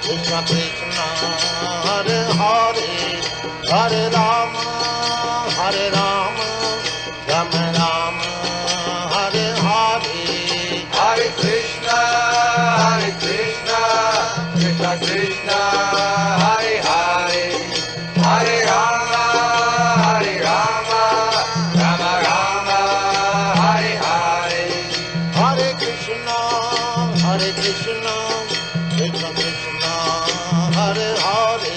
Krishna Krishna Hare Hare Hare Rama Hare Rama Rama Rama Hare Hare Hare Krishna Krishna Krishna Hare Hare Hare Rama Rama Rama Hare Hare Hare Krishna Krishna Krishna Hare Hare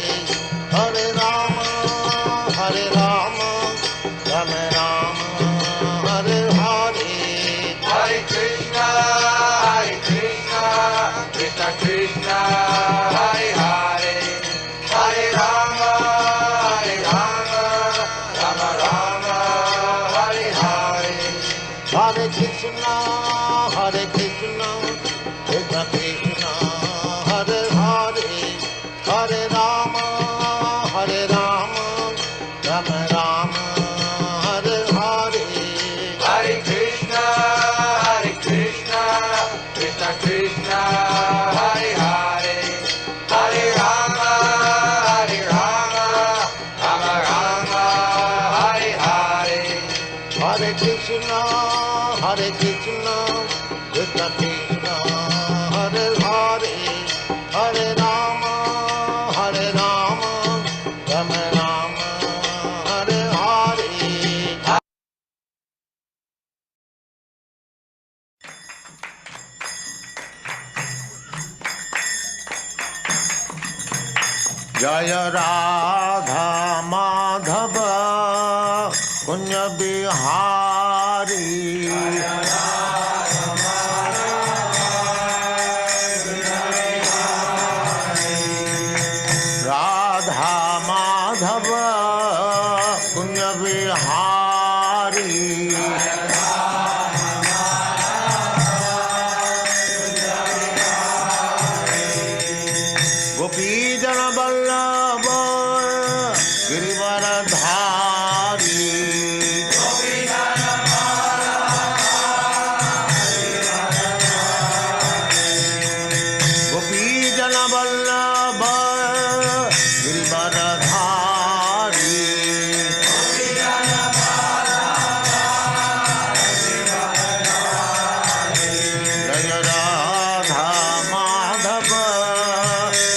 Hare Rama Rama Rama Hare Hare Hare Krishna Krishna Krishna Hare Hare Hare Rama Rama Rama Hare Hare Hare Krishna Krishna Krishna Hare Hare Hare Rama Rama Rama Hare Hare Hare Krishna Krishna Krishna Hare Hare Hare Rama Rama Rama Hare Hare Hare Krishna Krishna Krishna Hare Hare Hare Rama Rama Rama Hare Hare Jaya Radha Madhava Kunya Bihari Radha Madhava Kunya Bihari Gopi Jana Vallabha Girivaradhari Gopi Jana Vallabha Girivaradhari Jaya Radha Madhava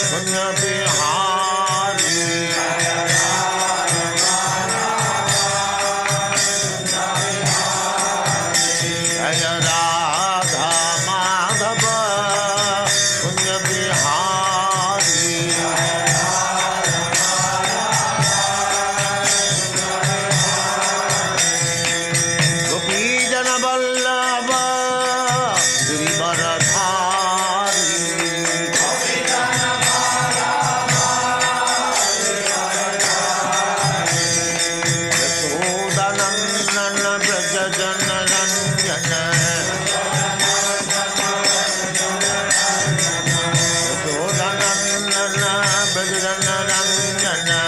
Kunya Bihari Jaya Radha Madhava Kunya Bihari Gopi Jana Vallabha Girivaradhari Yashodanandana Braja Jana Ranjana Yashodanandana Braja Jana Ranjana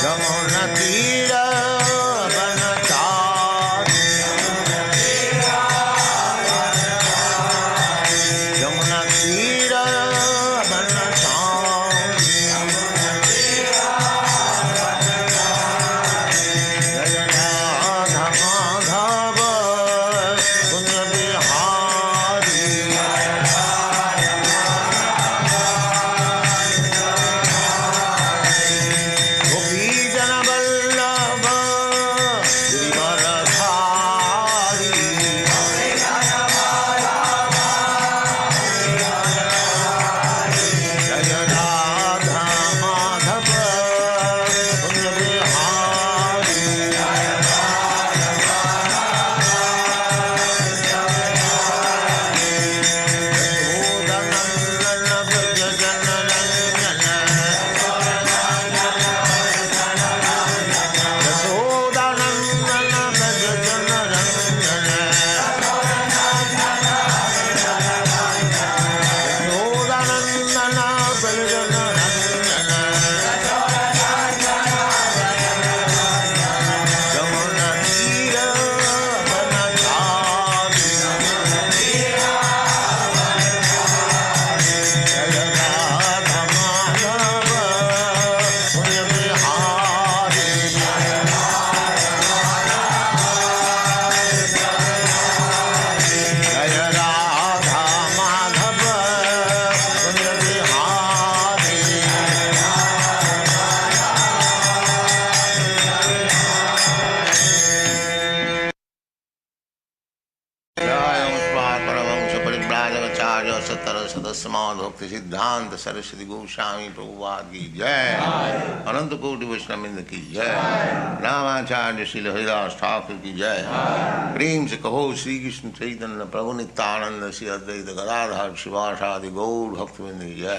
Yamuna Tira Vanachari Yamuna Tira Vanachari Jaya सदस्यमान भक्ति सिद्धांत सरस्वती गोस्वामी प्रभुपाद की जय, अनंत कोटि वैष्णववृंद की जय, रामाचार्य श्री हरिदास ठाकुर की जय। प्रेम से कहो श्री कृष्ण चैतन्य प्रभु नित्यानंद श्री अद्वैत गदाधर शिवासादि गौर भक्तवृंद की जय।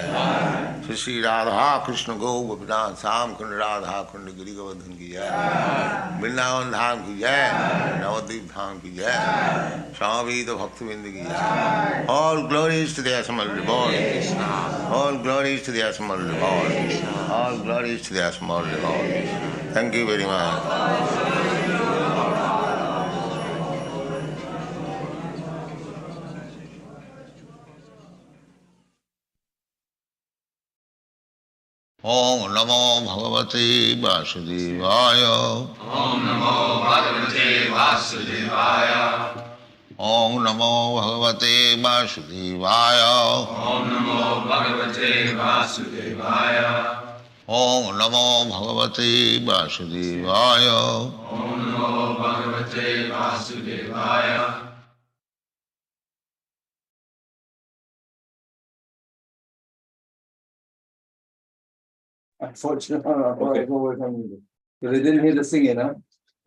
श्री श्री राधा कृष्ण गौ गोपीनाथ श्याम कुंड राधा कुंड गिरि गोवर्धन की जय, वृंदावन धाम की जय, नवद्वीप धाम की जय, समवेत भक्तवृंद की जय। All glories to the Assembled Lord. All glories to the Assembled Lord. All glories to the Assembled Lord. Thank you very much. Om Namo Bhagavate Vasudevaya. Om Namo Bhagavate Vasudevaya. Om Namo Bhagavate Vasudevaya. Om Namo Bhagavate Vasudevaya. Om Namo Bhagavate Vasudevaya. Om Namo Bhagavate Vasudevaya. Unfortunately, because they didn't hear the singing, huh?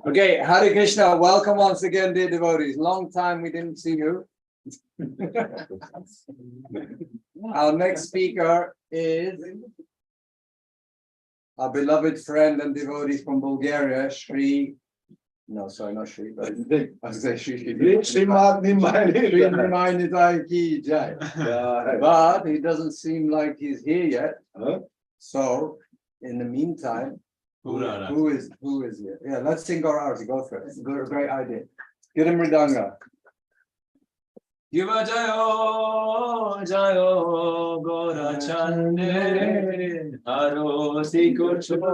Okay, Hare Krishna, welcome once again, dear devotees. Long time we didn't see you. Our next speaker is our beloved friend and devotee from Bulgaria, Sri. No, sorry, not Sri, but I was going to say Sri Nimai Nitai ki jai. But he doesn't seem like he's here yet. So, in the meantime, who is here? Yeah, let's sing Gaurarati. Go for it. It's a great idea. Get him Mridanga. Yuva Jayo Jayo Gora Chande Arosi Kuchupa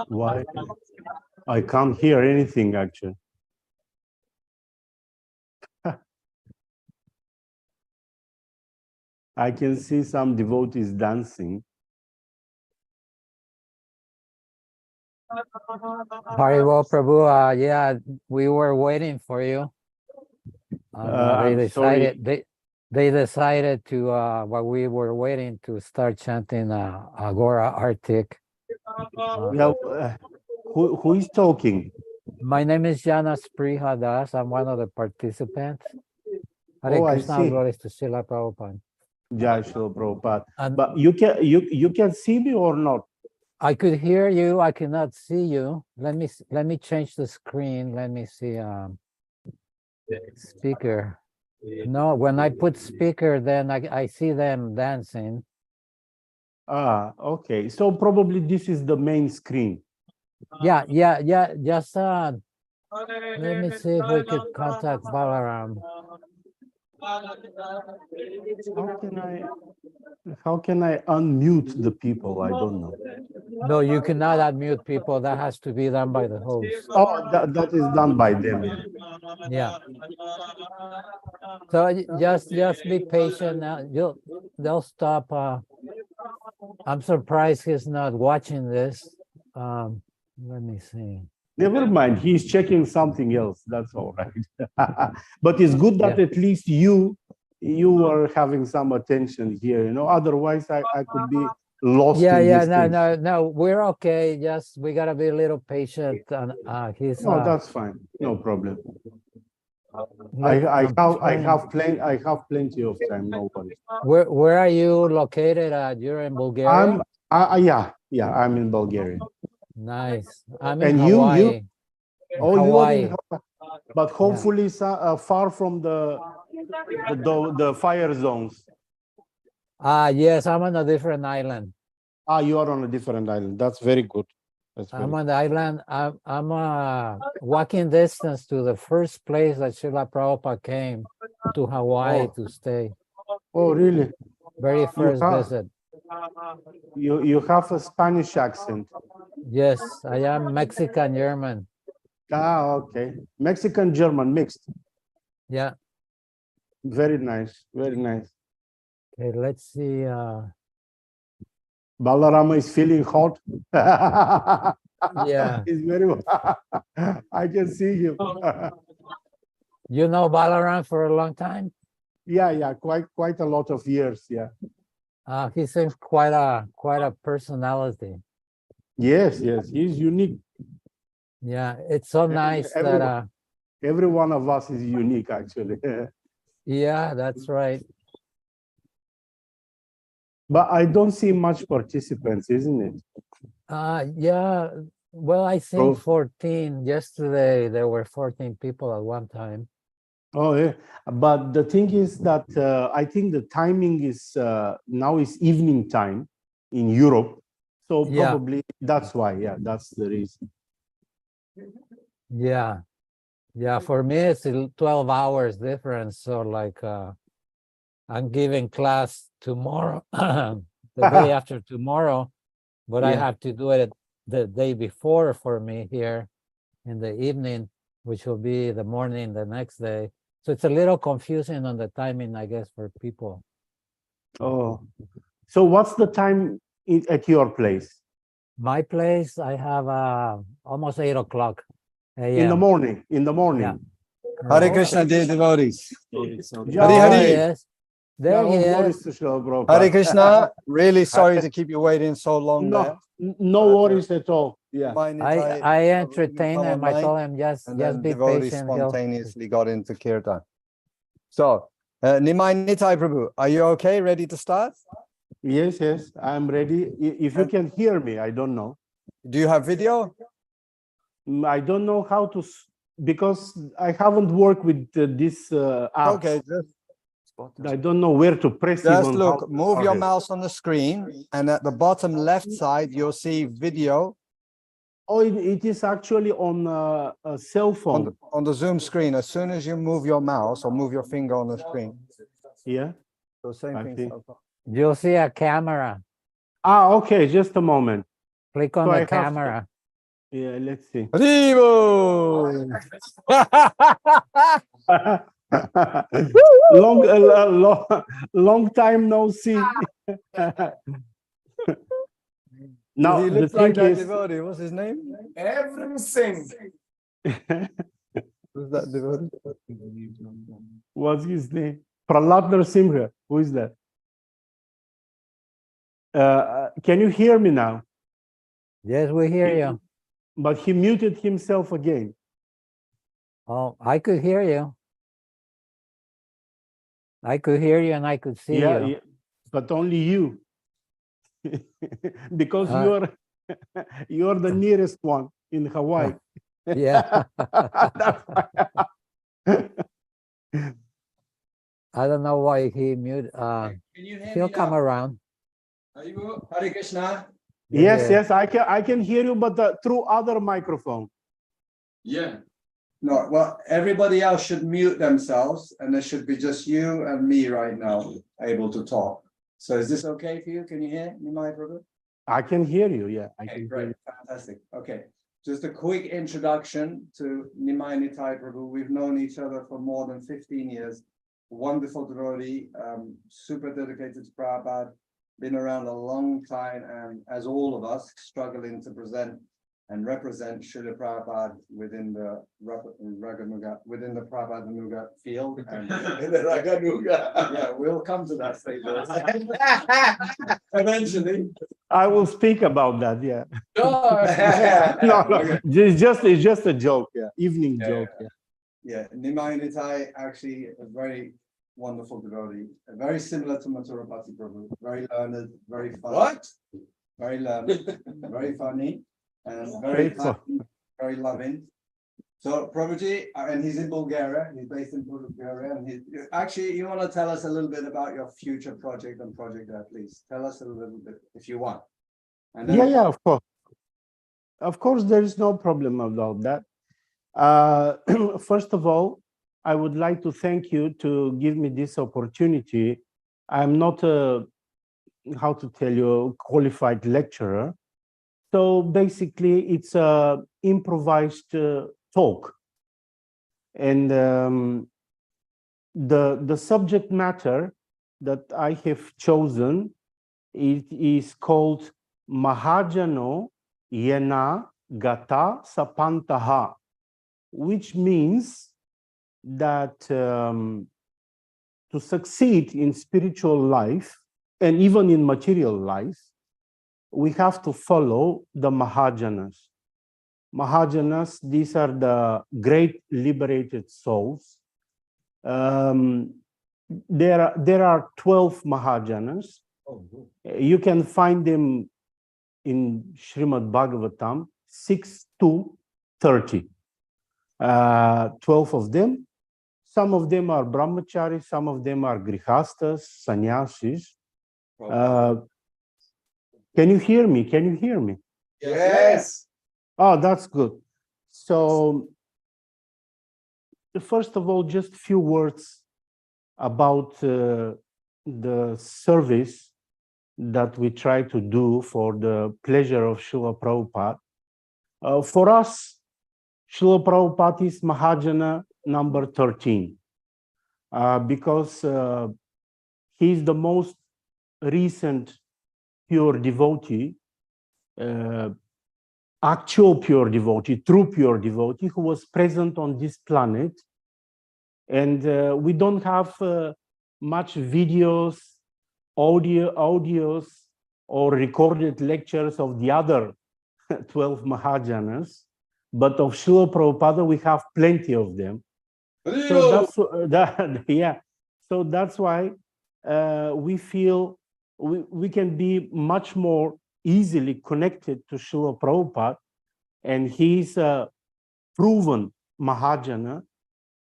Why? I can't hear anything actually. I can see some devotees dancing. Very well, Prabhu. Yeah, we were waiting for you. I'm They decided to while we were waiting to start chanting Agora Arctic. Who is talking? My name is Jana Das. I'm one of the participants. Hare Krishna, I see. glories to Srila Prabhupada. Jai Srila Prabhupada. And but you can see me or not? I could hear you. I cannot see you. Let me change the screen. Let me see. Speaker. No, when I put speaker, then I see them dancing. Okay. So probably this is the main screen. Yeah. Just let me see if we could contact Balaram. How can I unmute the people? I don't know. No, you cannot unmute people. That has to be done by the host. Oh, that is done by them. Yeah. So just be patient. They'll stop. I'm surprised he's not watching this. Let me see. Never mind. He's checking something else. That's all right. But it's good that at least you are having some attention here. You know, otherwise I could be lost. No, we're okay. Just we gotta be a little patient. And he's. No, that's fine. No problem. I have plenty of time. No worries. Where are you located? You're in Bulgaria. I'm in Bulgaria. Nice. I'm in Hawaii. Hawaii. But hopefully far from the fire zones. Yes, I'm on a different island. You are on a different island. That's very good. I'm on the island. I'm walking distance to the first place that Srila Prabhupada came to Hawaii to stay. Oh, really? Very first visit. You have a Spanish accent. Yes, I am Mexican German. Okay. Mexican German mixed. Yeah. Very nice. Very nice. Okay, let's see. Balarama is feeling hot. Yeah. He's very I can see him. You know Balaram for a long time? Yeah, quite a lot of years, yeah. He seems quite a personality. Yes, he's unique. Yeah, it's so nice that every one of us is unique, actually. Yeah, that's right. But I don't see much participants, isn't it? Yeah. Well, I think 14. Yesterday there were 14 people at one time. Oh, yeah. But the thing is that I think the timing is now is evening time in Europe. So probably that's why. Yeah, that's the reason. Yeah. For me, it's 12 hours difference. So like I'm giving class tomorrow, the day after tomorrow, but I have to do it the day before for me here in the evening, which will be the morning the next day. So it's a little confusing on the timing, I guess, for people. Oh, so what's the time at your place? My place, I have almost 8 o'clock a.m. In the morning. Yeah. Hare Krishna, dear devotees. Hare. Yes. There he is. Hare Krishna. Really sorry to keep you waiting so long. No worries at all. Yeah. I entertained him. I told him just be patient. Spontaneously got into kirtan. So, Nimai Nitai Prabhu, are you okay? Ready to start? Yes, yes, I'm ready. If you can hear me, I don't know. Do you have video? I don't know how to, because I haven't worked with this app. Okay, just I don't know where to press Just even. How look, to move start your it. mouse on the screen, and at the bottom left side, you'll see video Oh, it is actually on a cell phone. on the Zoom screen. As soon as you move your mouse or move your finger on the screen. Yeah. So same I thing. see. so far. You'll see a camera. Ah, okay. Just a moment. Click on So I the have to- camera. Yeah, let's see. Arrivo! long time no see. Now He the looks like thing that is, devotee. What's his name? Everything. Who's that devotee? what's his name? Prahlad Narasimha. Who is that? Can you hear me now? Yes, we hear you. But he muted himself again. Oh, I could hear you. I could hear you and I could see Yeah, you. yeah, but only you. Because you're the nearest one in Hawaii. Yeah. That's why. I don't know why he muted. Can you hear He'll me come now? around. Hare Krishna. Yes, Yeah. yes, I can hear you, but through other microphone. Yeah. No, well, everybody else should mute themselves, and there should be just you and me right now able to talk. So is this okay for you? Can you hear Nimai, Prabhu? I can hear you. Yeah, I Okay, can hear great, you. fantastic. Okay, just a quick introduction to Nimai Nitai Prabhu. We've known each other for more than 15 years. Wonderful devotee, super dedicated to Prabhupada, been around a long time, and as all of us, struggling to present and represent Srila Prabhupada within the Prabhupadanuga field. And yeah, we'll come to that stage eventually. I will speak about that. Yeah. No, No, it's just a joke. Yeah, evening joke. Yeah. Yeah, Nimai Nitai, actually a very wonderful devotee, very similar to Mathurapati Prabhu, very learned, very funny. What? Very learned, very funny, and very kind, very loving. So Prabhuji, and he's in Bulgaria, he's based in Bulgaria, and actually, you want to tell us a little bit about your future project and project there, please. Tell us a little bit if you want. And then Yeah, of course. Of course, there is no problem about that. First of all, I would like to thank you to give me this opportunity. I'm not a, how to tell you, qualified lecturer. So basically, it's a improvised talk. And the subject matter that I have chosen, it is called Mahajano Yena Gata Sapantaha, which means that to succeed in spiritual life and even in material life, we have to follow the Mahajanas. Mahajanas, these are the great liberated souls. There are 12 Mahajanas. You can find them in Srimad Bhagavatam 6 to 30. 12 of them. Some of them are brahmacharis, some of them are grihastas, sannyasis. Can you hear me? Can you hear me? yes. Oh, that's good. So, first of all, just a few words about the service that we try to do for the pleasure of Srila Prabhupada. For us, Srila Prabhupada is Mahajana number 13, because he is the most recent pure devotee, actual pure devotee, true pure devotee, who was present on this planet. And we don't have much videos, audios, or recorded lectures of the other 12 Mahajanas, but of Srila Prabhupada, we have plenty of them. So that's yeah. So that's why we feel we can be much more easily connected to Srila Prabhupada, and he's a proven Mahajana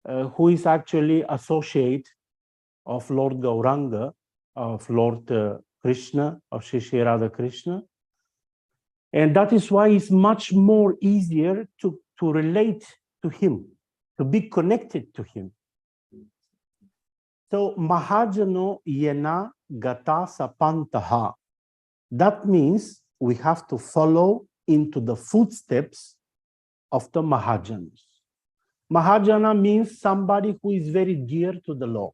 who is actually associate of Lord Gauranga, of Lord Krishna, of Shri Radha Krishna. And that is why it's much more easier to relate to him, to be connected to him. So, Mahajano yena gata sapantaha. That means we have to follow into the footsteps of the Mahajans. Mahajana means somebody who is very dear to the Lord.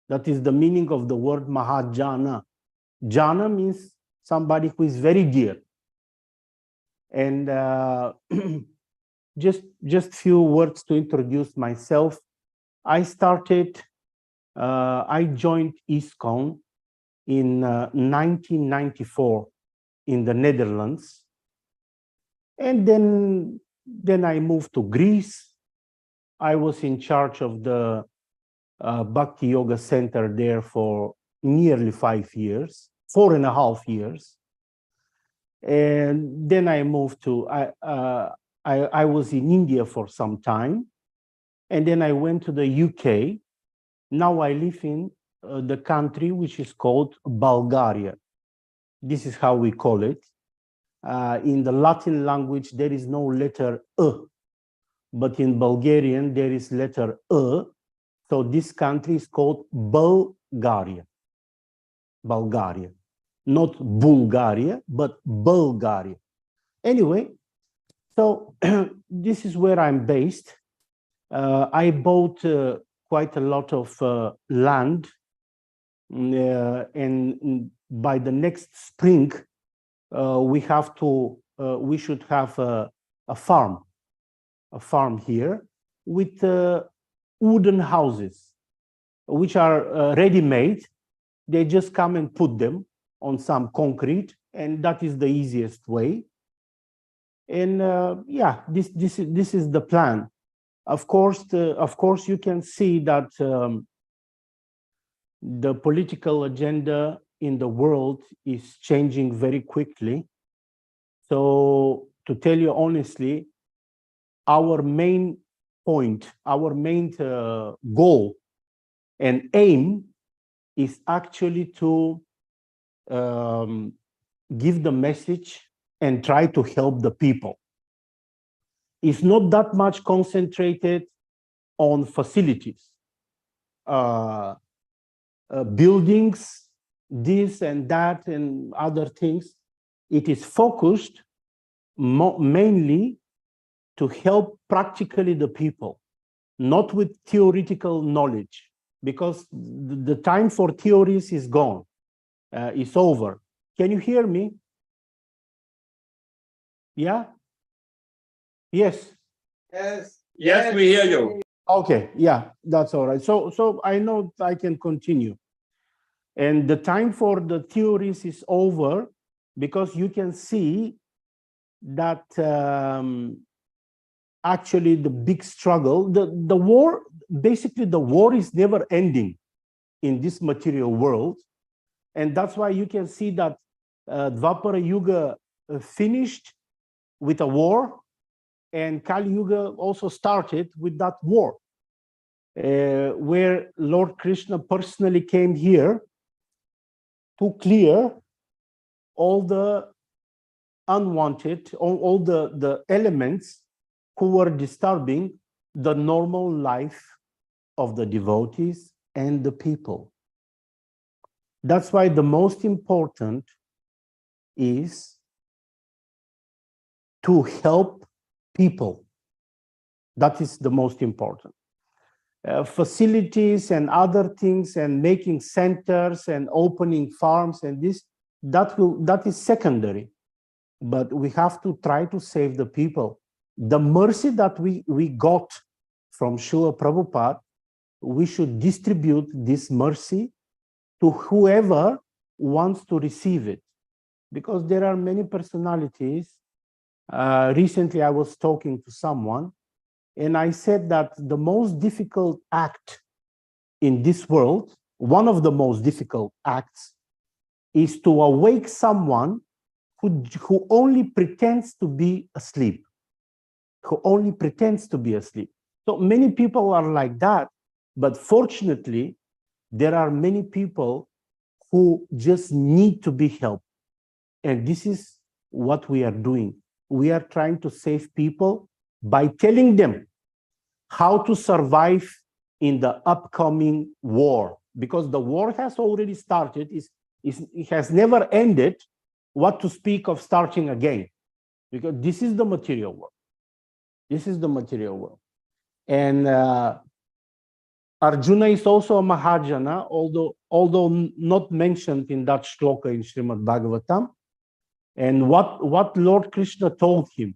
That is the meaning of the word Mahajana. Jana means somebody who is very dear. And just few words to introduce myself. I joined ISKCON in 1994 in the Netherlands. And then I moved to Greece. I was in charge of the Bhakti Yoga Center there for nearly 5 years, 4.5 years. And then I moved to, I was in India for some time. And then I went to the UK. Now I live in the country which is called Bulgaria. This is how we call it. In the Latin language, there is no letter E, but in Bulgarian, there is letter E. So this country is called Bulgaria. Bulgaria. Not Bulgaria, but Bulgaria. Anyway, so this is where I'm based. I bought quite a lot of land, and by the next spring, we should have a farm here with wooden houses, which are ready-made. They just come and put them on some concrete, and that is the easiest way. And yeah, this is the plan. Of course, you can see that the political agenda in the world is changing very quickly. So to tell you honestly, our main point, our main goal and aim is actually to give the message and try to help the people. It's not that much concentrated on facilities, buildings, this and that and other things. It is focused mainly to help practically the people, not with theoretical knowledge, because the time for theories is gone, it's over. Can you hear me? Yeah? Yes. Yes, we hear you. Okay, yeah, that's all right. So I know I can continue. And the time for the theories is over, because you can see that actually the big struggle, the war, basically the war is never ending in this material world. And that's why you can see that Dvapara Yuga finished with a war, and Kali Yuga also started with that war, where Lord Krishna personally came here to clear all the unwanted, all the elements who were disturbing the normal life of the devotees and the people. That's why the most important is to help people. That is the most important. Facilities and other things and making centers and opening farms and this, that is secondary. But we have to try to save the people. The mercy that we got from Srila Prabhupada, we should distribute this mercy to whoever wants to receive it. Because there are many personalities. Recently, I was talking to someone, and I said that the most difficult act in this world, one of the most difficult acts, is to awake someone who only pretends to be asleep, who only pretends to be asleep. So many people are like that, but fortunately, there are many people who just need to be helped. And this is what we are doing. We are trying to save people by telling them how to survive in the upcoming war, because the war has already started, it has never ended, what to speak of starting again, because this is the material world. This is the material world. And Arjuna is also a Mahajana, although not mentioned in that shloka in Srimad Bhagavatam. And what Lord Krishna told him,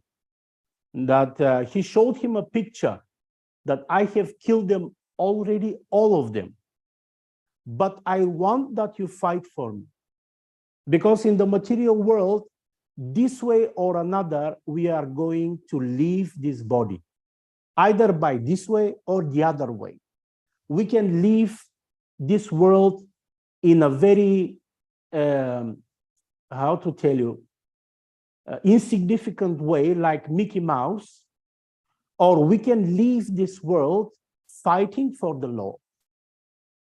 that he showed him a picture that I have killed them already, all of them. But I want that you fight for me. Because in the material world, this way or another, we are going to leave this body, either by this way or the other way. We can leave this world in a very, how to tell you, insignificant way, like Mickey Mouse, or we can leave this world fighting for the Lord.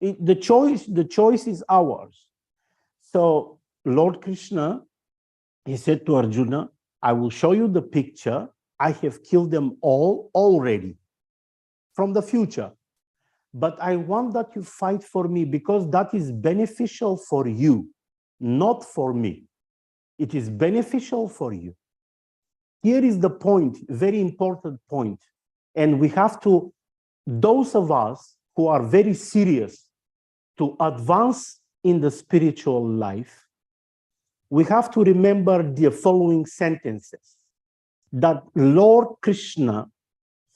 The choice is ours. So Lord Krishna, he said to Arjuna, I will show you the picture. I have killed them all already from the future. But I want that you fight for me, because that is beneficial for you, not for me. It is beneficial for you. Here is the point, very important point. And we have to, those of us who are very serious to advance in the spiritual life, we have to remember the following sentences. That Lord Krishna,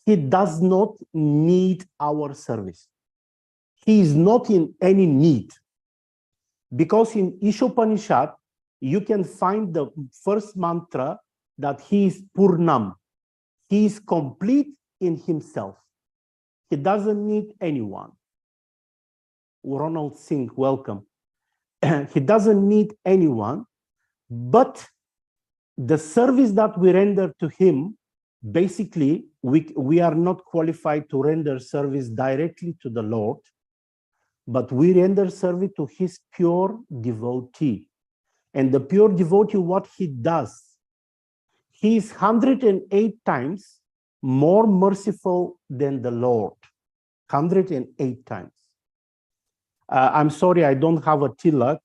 he does not need our service. He is not in any need. Because in Ishopanishad, you can find the first mantra that he is Purnam. He is complete in himself. He doesn't need anyone. Ronald Singh, welcome. He doesn't need anyone, but the service that we render to him, basically, we are not qualified to render service directly to the Lord, but we render service to his pure devotee. And the pure devotee, what he does, he is 108 times more merciful than the Lord. 108 times. I'm sorry, I don't have a tilak,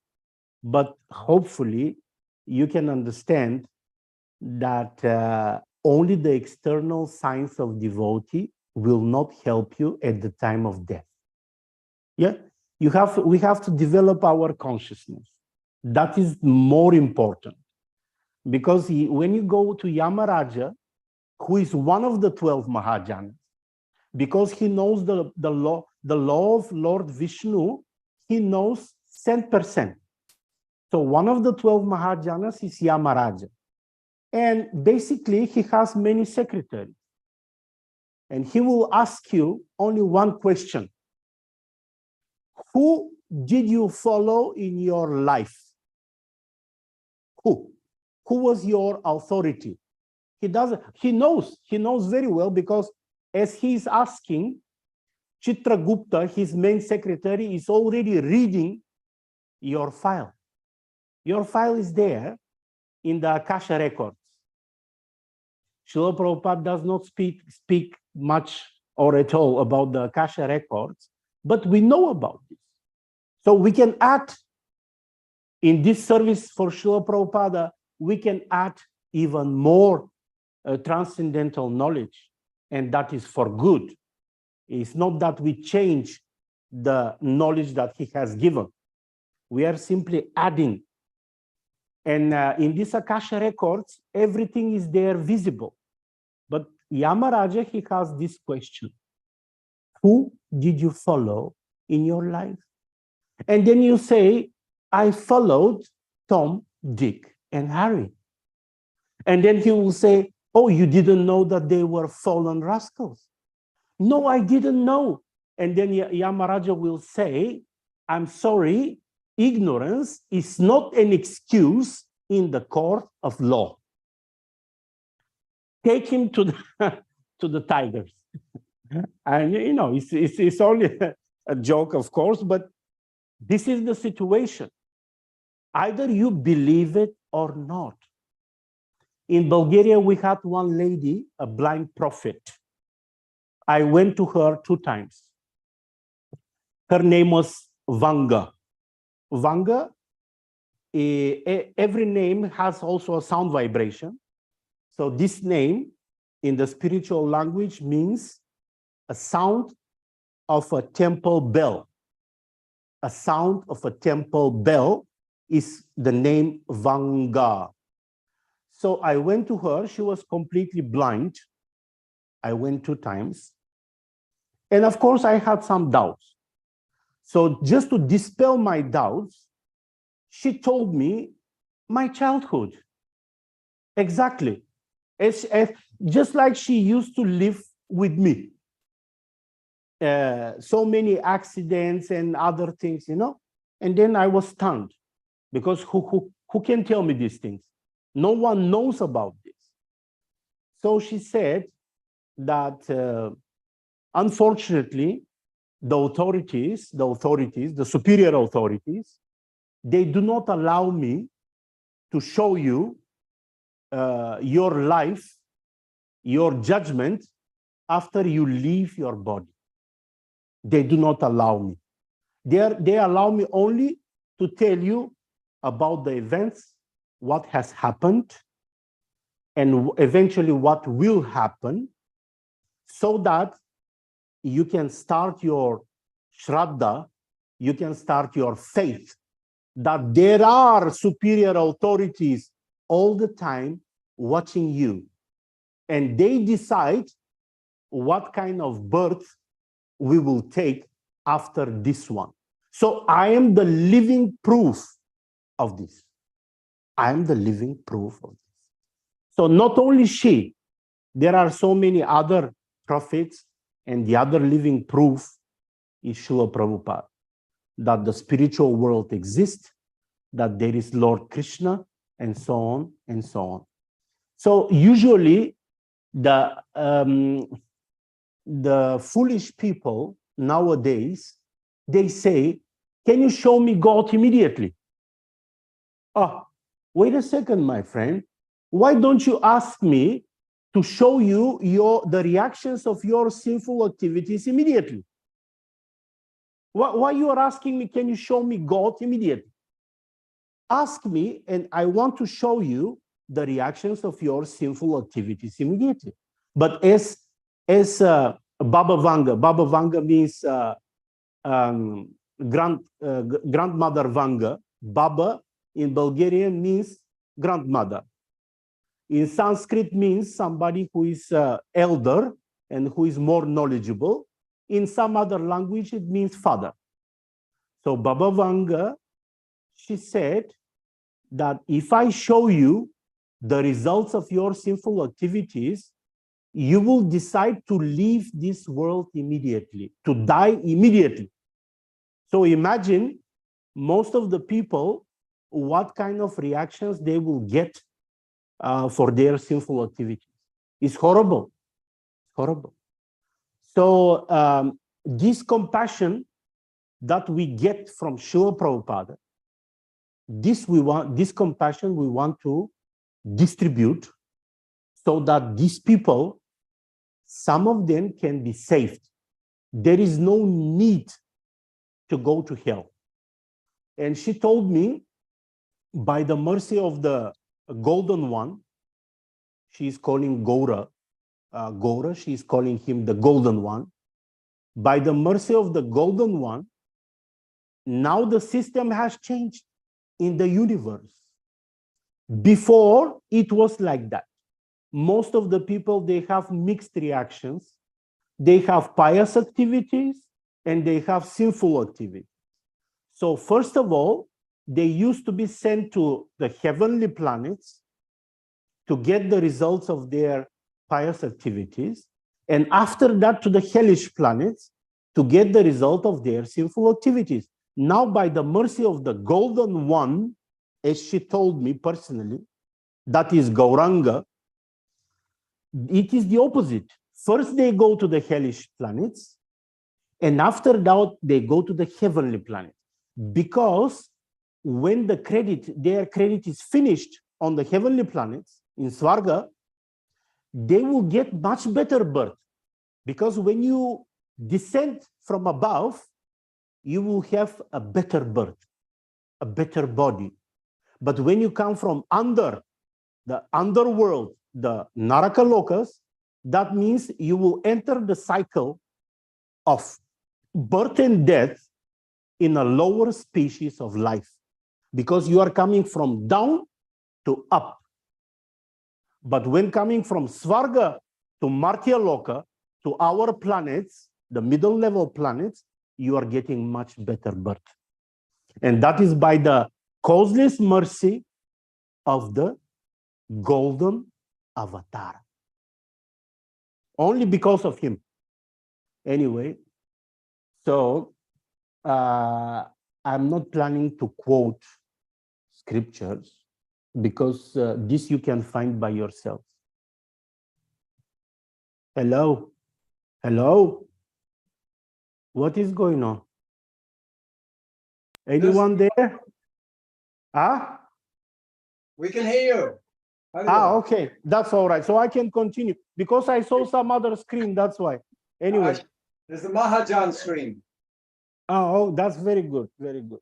but hopefully you can understand that only the external signs of devotee will not help you at the time of death. Yeah, we have to develop our consciousness. That is more important. Because when you go to Yamaraja, who is one of the 12 Mahajanas, because he knows the law of Lord Vishnu, he knows 10%. So one of the 12 Mahajanas is Yamaraja. And basically, he has many secretaries. And he will ask you only one question. Who did you follow in your life? Who? Who was your authority? He knows very well, because as he is asking, Chitragupta, his main secretary, is already reading your file. Your file is there in the Akasha records. Srila Prabhupada does not speak much or at all about the Akasha records, but we know about this. So we can add, in this service for Srila Prabhupada, we can add even more transcendental knowledge, and that is for good. It's not that we change the knowledge that he has given. We are simply adding. And in this Akasha records, everything is there visible. But Yamaraja, he has this question. Who did you follow in your life? And then you say, I followed Tom, Dick, and Harry. And then he will say, oh, you didn't know that they were fallen rascals? No, I didn't know. And then Yamaraja will say, I'm sorry, ignorance is not an excuse in the court of law. Take him to the, to the tigers. And, you know, it's only a joke, of course, but this is the situation. Either you believe it or not. In Bulgaria, we had one lady, a blind prophet. I went to her 2 times. Her name was Vanga. Vanga, every name has also a sound vibration. So this name in the spiritual language means a sound of a temple bell. A sound of a temple bell is the name Vanga. So I went to her, she was completely blind. I went 2 times. And of course, I had some doubts. So just to dispel my doubts, she told me my childhood. Exactly. It's just like she used to live with me. So many accidents and other things, you know. And then I was stunned because who can tell me these things? No one knows about this. So she said that unfortunately, the authorities, the superior authorities, they do not allow me to show you your life, your judgment after you leave your body. They do not allow me. They allow me only to tell you about the events, what has happened, and eventually what will happen, so that you can start your shraddha, you can start your faith, that there are superior authorities all the time watching you. And they decide what kind of birth we will take after this one. So I am the living proof of this. I am the living proof of this. So not only she, there are so many other prophets, and the other living proof is Srila Prabhupada, that the spiritual world exists, that there is Lord Krishna, and so on and so on. So usually the foolish people nowadays, they say, can you show me God immediately? Oh, wait a second, my friend. Why don't you ask me to show you the reactions of your sinful activities immediately? Why you are asking me, can you show me God immediately? Ask me, and I want to show you the reactions of your sinful activities immediately. But as Baba Vanga means grandmother Vanga. Baba in Bulgarian means grandmother. In Sanskrit means somebody who is elder and who is more knowledgeable. In some other language, it means father. So Baba Vanga, she said that if I show you the results of your sinful activities, you will decide to leave this world immediately, to die immediately. So imagine most of the people, what kind of reactions they will get for their sinful activities. It's horrible, horrible. So this compassion that we get from Srila Prabhupada, this compassion we want to distribute so that these people, some of them can be saved. There is no need to go to hell. And she told me, by the mercy of the Golden One, she is calling Gaura, she is calling him the Golden One. By the mercy of the Golden One, now the system has changed in the universe. Before, it was like that. Most of the people, they have mixed reactions. They have pious activities and they have sinful activities. So first of all, they used to be sent to the heavenly planets to get the results of their pious activities. And after that, to the hellish planets to get the result of their sinful activities. Now, by the mercy of the golden one, as she told me personally, that is Gauranga, it is the opposite. First, they go to the hellish planets, and after that, they go to the heavenly planet. Because when their credit is finished on the heavenly planets, in Svarga, they will get much better birth. Because when you descend from above, you will have a better birth, a better body. But when you come from under, the underworld, the Naraka Lokas, that means you will enter the cycle of birth and death in a lower species of life, because you are coming from down to up. But when coming from Svarga to Martya Loka, to our planets, the middle level planets, you are getting much better birth. And that is by the causeless mercy of the golden avatar. Only because of him. Anyway, so I'm not planning to quote scriptures, because this you can find by yourself. Hello? Hello? What is going on? Anyone there? Huh? We can hear you. Okay, that's all right. So I can continue, because I saw some other screen, that's why. Anyway. There's the Mahajans screen. Oh, that's very good, very good.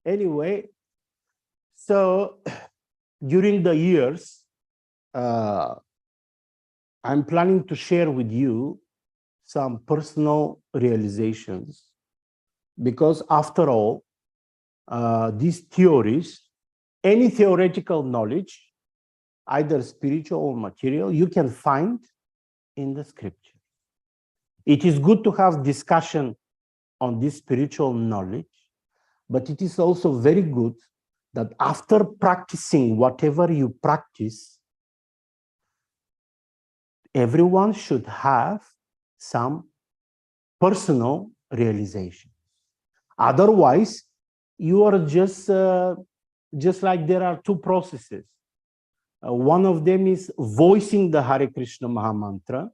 Anyway, so during the years, I'm planning to share with you some personal realizations, because after all, these theories, any theoretical knowledge, either spiritual or material, you can find in the scripture. It is good to have discussion on this spiritual knowledge, but it is also very good that after practicing whatever you practice, everyone should have some personal realization. Otherwise, you are just like there are two processes. One of them is voicing the Hare Krishna Mahamantra,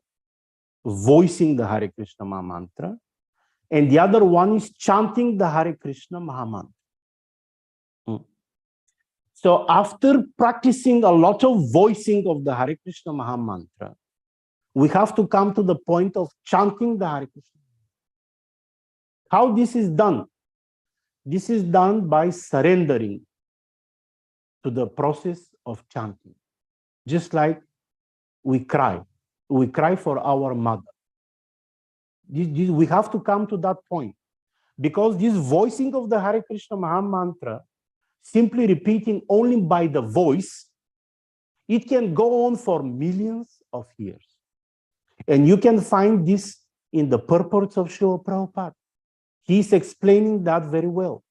and the other one is chanting the Hare Krishna Mahamantra. So after practicing a lot of voicing of the Hare Krishna Mahamantra, we have to come to the point of chanting the Hare Krishna. How this is done? This is done by surrendering to the process of chanting. Just like we cry for our mother. We have to come to that point, because this voicing of the Hare Krishna Mahamantra, simply repeating only by the voice, it can go on for millions of years. And you can find this in the purports of Srila Prabhupada. He's explaining that very well.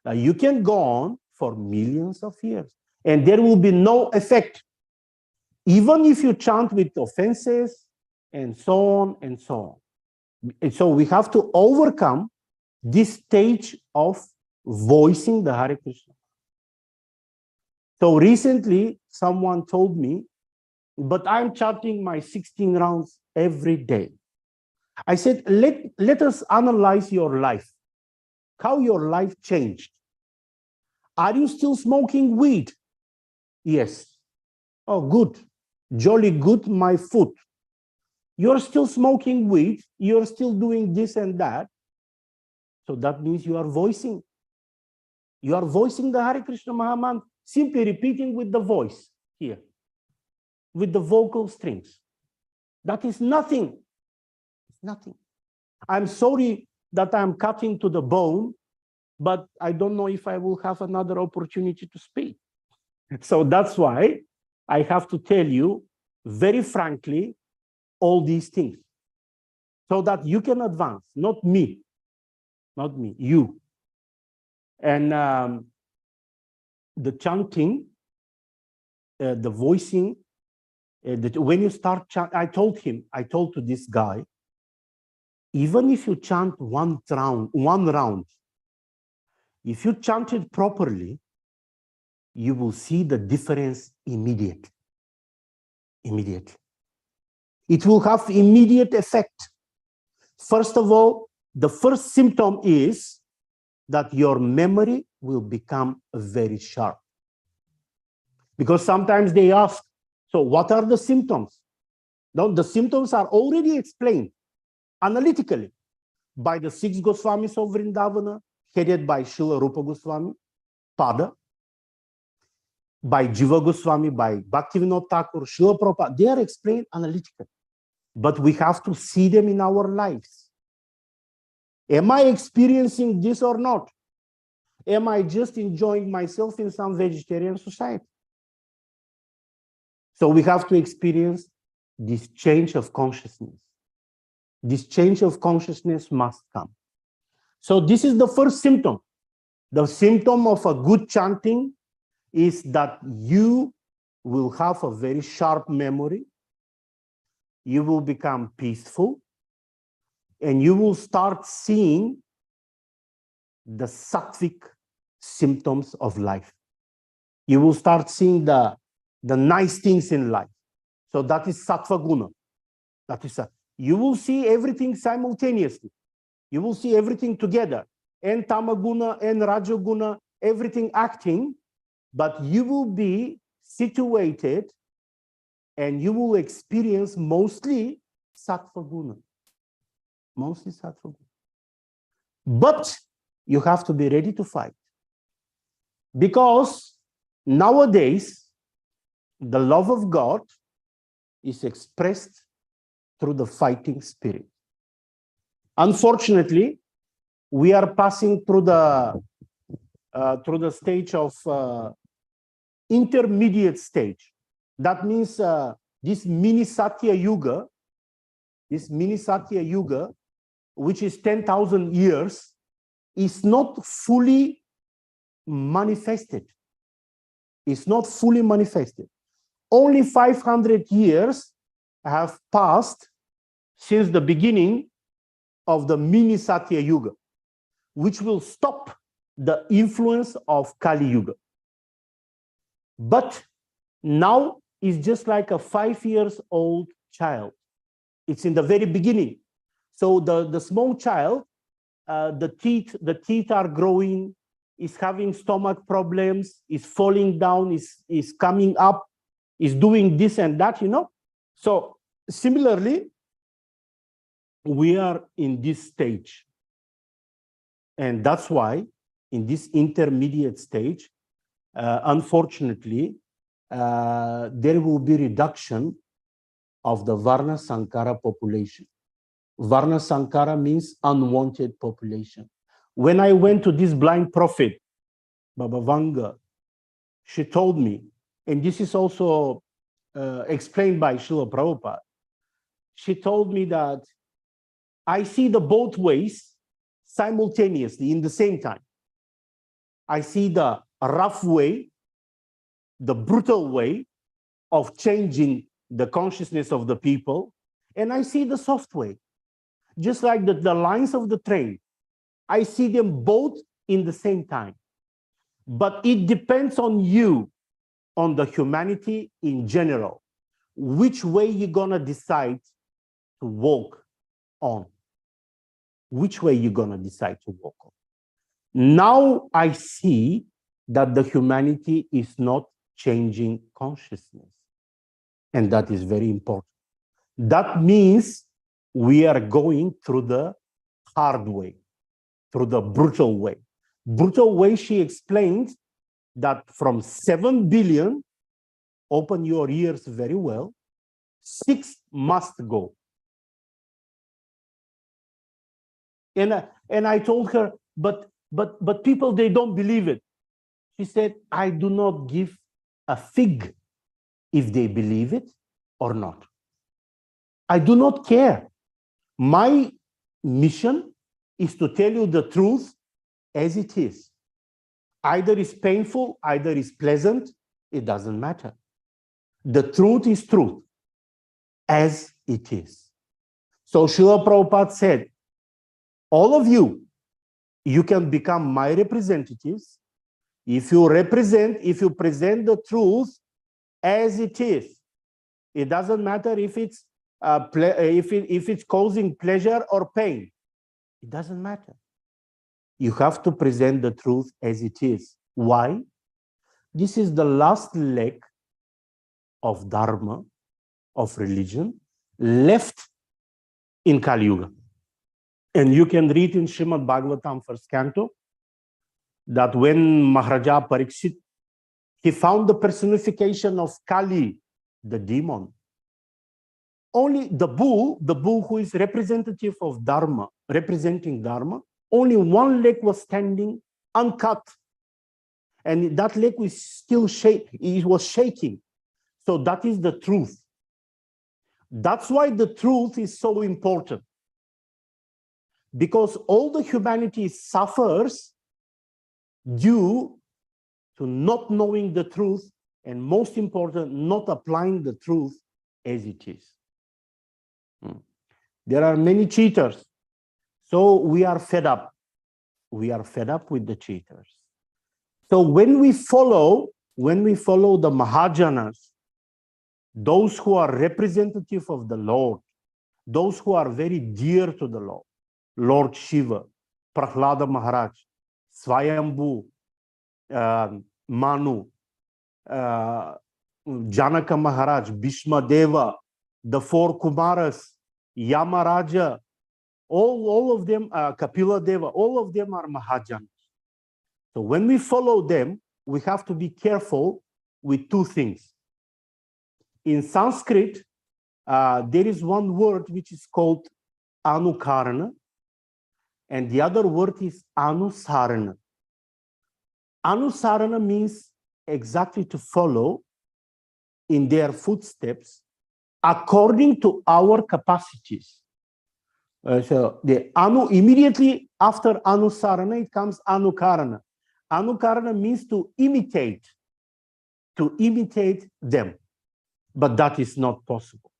Now, you can go on for millions of years, and there will be no effect, even if you chant with offenses, and so on and so on. And so we have to overcome this stage of voicing the Hare Krishna. So recently, someone told me, but I'm chanting my 16 rounds every day. I said, let us analyze your life, how your life changed. Are you still smoking weed? Yes. Oh, good. Jolly good, my foot. You're still smoking weed, you're still doing this and that. So that means you are voicing. You are voicing the Hare Krishna Mahamantra, simply repeating with the voice here, with the vocal strings. That is nothing. It's nothing. I'm sorry that I'm cutting to the bone, but I don't know if I will have another opportunity to speak. So that's why I have to tell you very frankly all these things, so that you can advance, not me, you. And the chanting, the voicing, when you start chanting, I told to this guy, even if you chant one round, If you chant it properly, you will see the difference immediately. Immediately. It will have immediate effect. First of all, the first symptom is that your memory will become very sharp. Because sometimes they ask, so what are the symptoms? No, the symptoms are already explained analytically by the 6 Goswamis of Vrindavana, headed by Srila Rupa Goswami, Pada, by Jiva Goswami, by Bhaktivinoda Thakur, Srila Prabhupada. They are explained analytically, but we have to see them in our lives. Am I experiencing this or not? Am I just enjoying myself in some vegetarian society? So we have to experience this change of consciousness. This change of consciousness must come. So this is the first symptom. The symptom of a good chanting is that you will have a very sharp memory, you will become peaceful, and you will start seeing the sattvic symptoms of life. You will start seeing the nice things in life. So that is sattva guna. That is you will see everything simultaneously. You will see everything together, and tamaguna and rajaguna, everything acting, but you will be situated and you will experience mostly sattva guna. Mostly sattva guna. But you have to be ready to fight. Because nowadays, the love of God is expressed through the fighting spirit. Unfortunately, we are passing through the stage of intermediate stage. That means this mini Satya Yuga, which is 10,000 years, is not fully manifested. It's not fully manifested. Only 500 years have passed since the beginning of the mini Satya Yuga, which will stop the influence of Kali Yuga. But now it's just like a 5-year-old child. It's in the very beginning. So the small child, the teeth are growing, is having stomach problems, is falling down, is coming up, is doing this and that, you know. So similarly, we are in this stage. And that's why in this intermediate stage, unfortunately, there will be reduction of the Varna Sankara population. Varna Sankara means unwanted population. When I went to this blind prophet, Baba Vanga, she told me, and this is also explained by Srila Prabhupada, she told me that I see the both ways simultaneously in the same time. I see the rough way, the brutal way of changing the consciousness of the people, and I see the soft way. Just like the lines of the train, I see them both in the same time. But it depends on you, on the humanity in general, which way you're gonna decide to walk on. Which way you're gonna decide to walk on. Now I see that the humanity is not changing consciousness. And that is very important. That means we are going through the hard way, through the brutal way. Brutal way, she explained that from 7 billion, open your ears very well, 6 must go. And I told her, but people, they don't believe it. She said, I do not give a fig if they believe it or not. I do not care. My mission is to tell you the truth as it is. Either it's painful, either it's pleasant, it doesn't matter. The truth is truth, as it is. So Srila Prabhupada said, all of you, You can become my representatives if you present the truth as it is. It doesn't matter if it's if it's causing pleasure or pain. It doesn't matter. You have to present the truth as it is. Why? This is the last leg of Dharma, of religion, left in Kali Yuga. And you can read in Srimad Bhagavatam, first canto, that when Maharaja Parikshit, he found the personification of Kali, the demon. Only the bull who is representative of Dharma, representing Dharma, only one leg was standing uncut. And that leg was still it was shaking. So that is the truth. That's why the truth is so important. Because all the humanity suffers due to not knowing the truth, and most important, not applying the truth as it is. There are many cheaters. So we are fed up. We are fed up with the cheaters. So when we follow the Mahajanas, those who are representative of the Lord, those who are very dear to the Lord, Lord Shiva, Prahlada Maharaj, Swayambhu, Manu, Janaka Maharaj, Bhishma Deva, the four Kumaras, Yamaraja, all of them, Kapila Deva, all of them are Mahajans. So when we follow them, we have to be careful with two things. In Sanskrit, there is one word which is called Anukarana, and the other word is Anusarana. Anusarana means exactly to follow in their footsteps according to our capacities. So the immediately after Anusarana, it comes Anukarana. Anukarana means to imitate them. But that is not possible.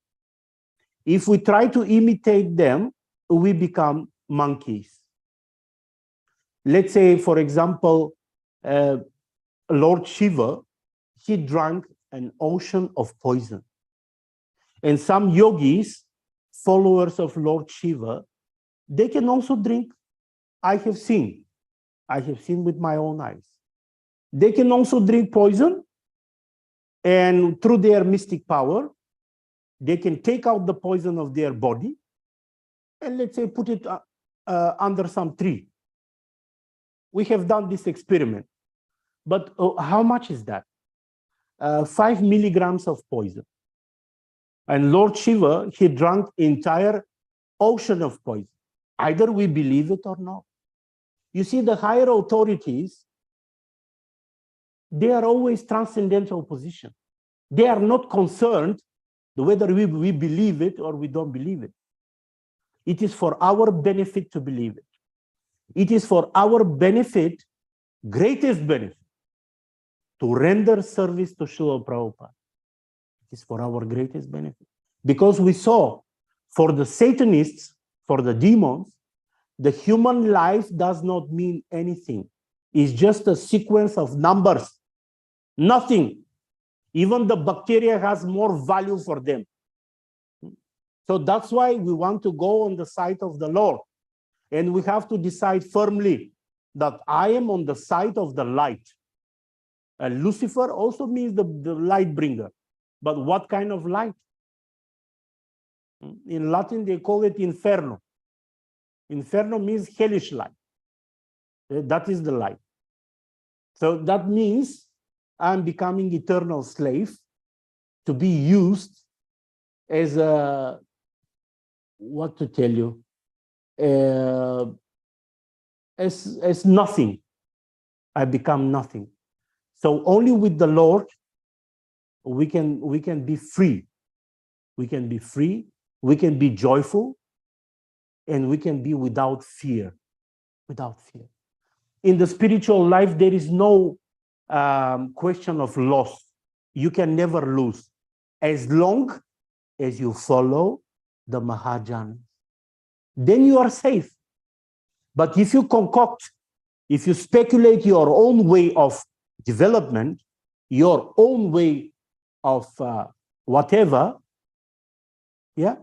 If we try to imitate them, we become monkeys. Let's say, for example, Lord Shiva, he drank an ocean of poison. And some yogis, followers of Lord Shiva, they can also drink. I have seen with my own eyes. They can also drink poison, and through their mystic power, they can take out the poison of their body and, let's say, put it under some tree. We have done this experiment. But how much is that? 5 milligrams of poison. And Lord Shiva, he drank entire ocean of poison. Either we believe it or not. You see, the higher authorities, they are always transcendental position. They are not concerned whether we believe it or we don't believe it. It is for our benefit to believe it. It is for our benefit, greatest benefit, to render service to Srila Prabhupada. It is for our greatest benefit. Because we saw, for the Satanists, for the demons, the human life does not mean anything. It's just a sequence of numbers. Nothing. Even the bacteria has more value for them. So that's why we want to go on the side of the Lord. And we have to decide firmly that I am on the side of the light. Lucifer also means the light bringer. But what kind of light? In Latin, they call it inferno. Inferno means hellish light. That is the light. So that means I'm becoming eternal slave to be used as a, what to tell you, as nothing. I become nothing. So only with the Lord we can be free. We can be free, we can be joyful, and we can be without fear. Without fear. In the spiritual life, there is no question of loss. You can never lose as long as you follow the Mahajans. Then you are safe. But if you concoct, if you speculate your own way of development, your own way of whatever, yeah,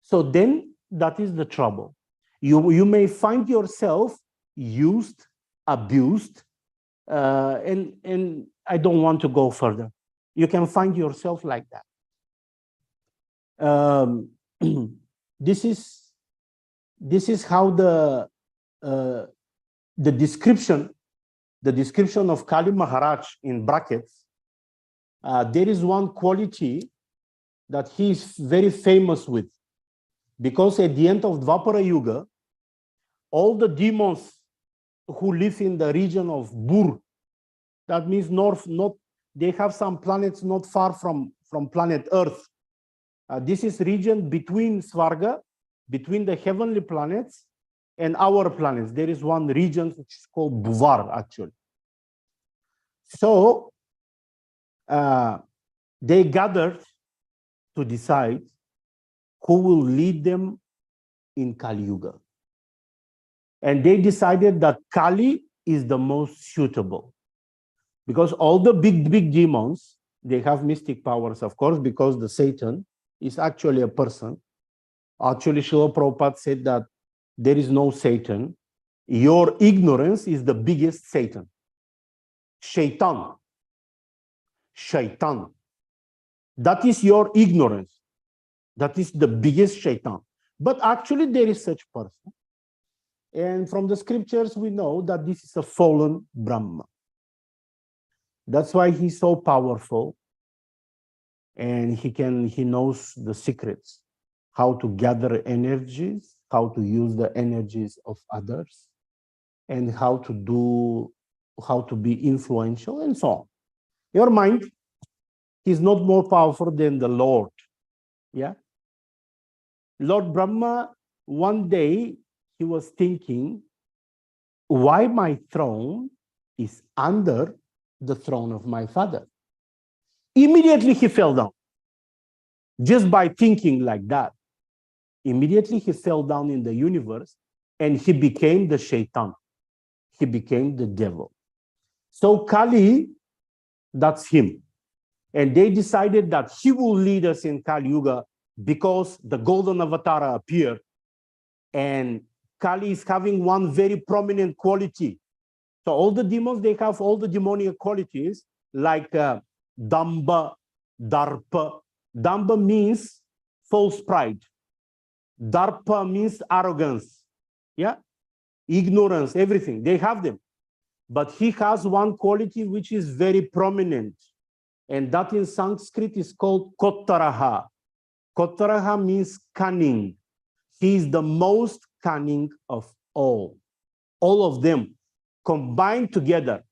so then that is the trouble. You may find yourself used, abused, and I don't want to go further. You can find yourself like that. This is how the description of Kali Maharaj in brackets. There is one quality that he is very famous with, because at the end of Dvapara Yuga, all the demons who live in the region of Bur, that means north, they have some planets not far from planet Earth. This is region between Svarga, between the heavenly planets and our planets. There is one region which is called Buvar, actually. So they gathered to decide who will lead them in Kali Yuga. And they decided that Kali is the most suitable, because all the big demons, they have mystic powers, of course, because the Satan is actually a person. Actually, Srila Prabhupada said that there is no Satan. Your ignorance is the biggest Satan. Shaitan. Shaitan. That is your ignorance. That is the biggest Shaitan. But actually, there is such person. And from the scriptures, we know that this is a fallen Brahma. That's why he's so powerful. And he knows the secrets, how to gather energies, how to use the energies of others, and how to be influential, and so on. Your mind is not more powerful than the Lord. Yeah. Lord Brahma, one day, he was thinking, why my throne is under the throne of my father? Immediately he fell down. Just by thinking like that. Immediately he fell down in the universe and he became the Shaitan. He became the devil. So Kali, that's him. And they decided that he will lead us in Kali Yuga because the golden avatar appeared. And Kali is having one very prominent quality. So all the demons, they have all the demonic qualities like Damba, Darpa. Damba means false pride. Darpa means arrogance. Yeah? Ignorance, everything. They have them. But he has one quality which is very prominent. And that in Sanskrit is called Kottaraha. Kottaraha means cunning. He is the most cunning of all. All of them combined together.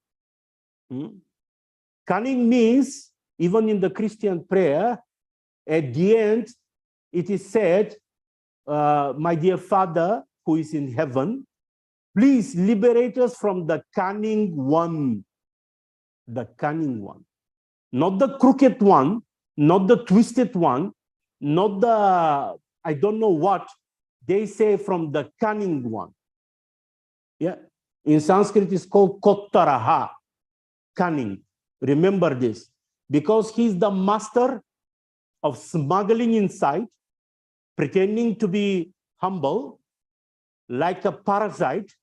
Cunning means, even in the Christian prayer, at the end, it is said, my dear Father, who is in heaven, please liberate us from the cunning one. The cunning one. Not the crooked one, not the twisted one, not the, I don't know what. They say from the cunning one. Yeah. In Sanskrit, it's called Kottaraha, cunning. Remember this, because he's the master of smuggling inside, pretending to be humble, like a parasite,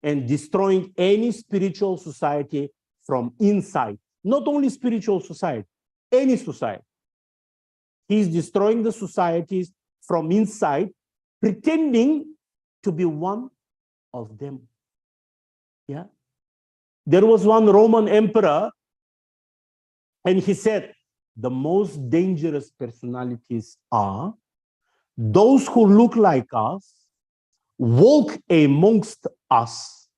and destroying any spiritual society from inside. Not only spiritual society, any society. He's destroying the societies from inside, pretending to be one of them. Yeah. There was one Roman emperor, and he said, the most dangerous personalities are those who look like us, walk amongst us,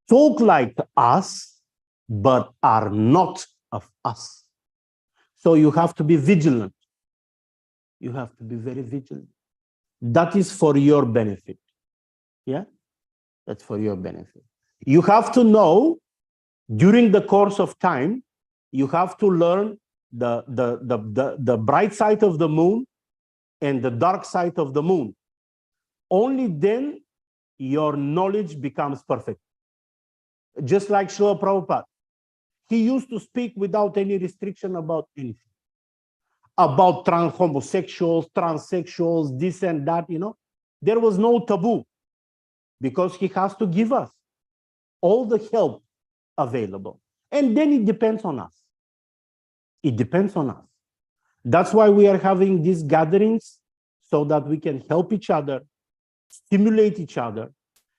talk like us, but are not of us. So you have to be vigilant. You have to be very vigilant. That is for your benefit. Yeah? That's for your benefit. You have to know, during the course of time, you have to learn the bright side of the moon and the dark side of the moon. Only then your knowledge becomes perfect. Just like Srila Prabhupada. He used to speak without any restriction about anything. About homosexuals, transsexuals, this and that, you know. There was no taboo because he has to give us all the help available. And then it depends on us. It depends on us. That's why we are having these gatherings so that we can help each other, stimulate each other,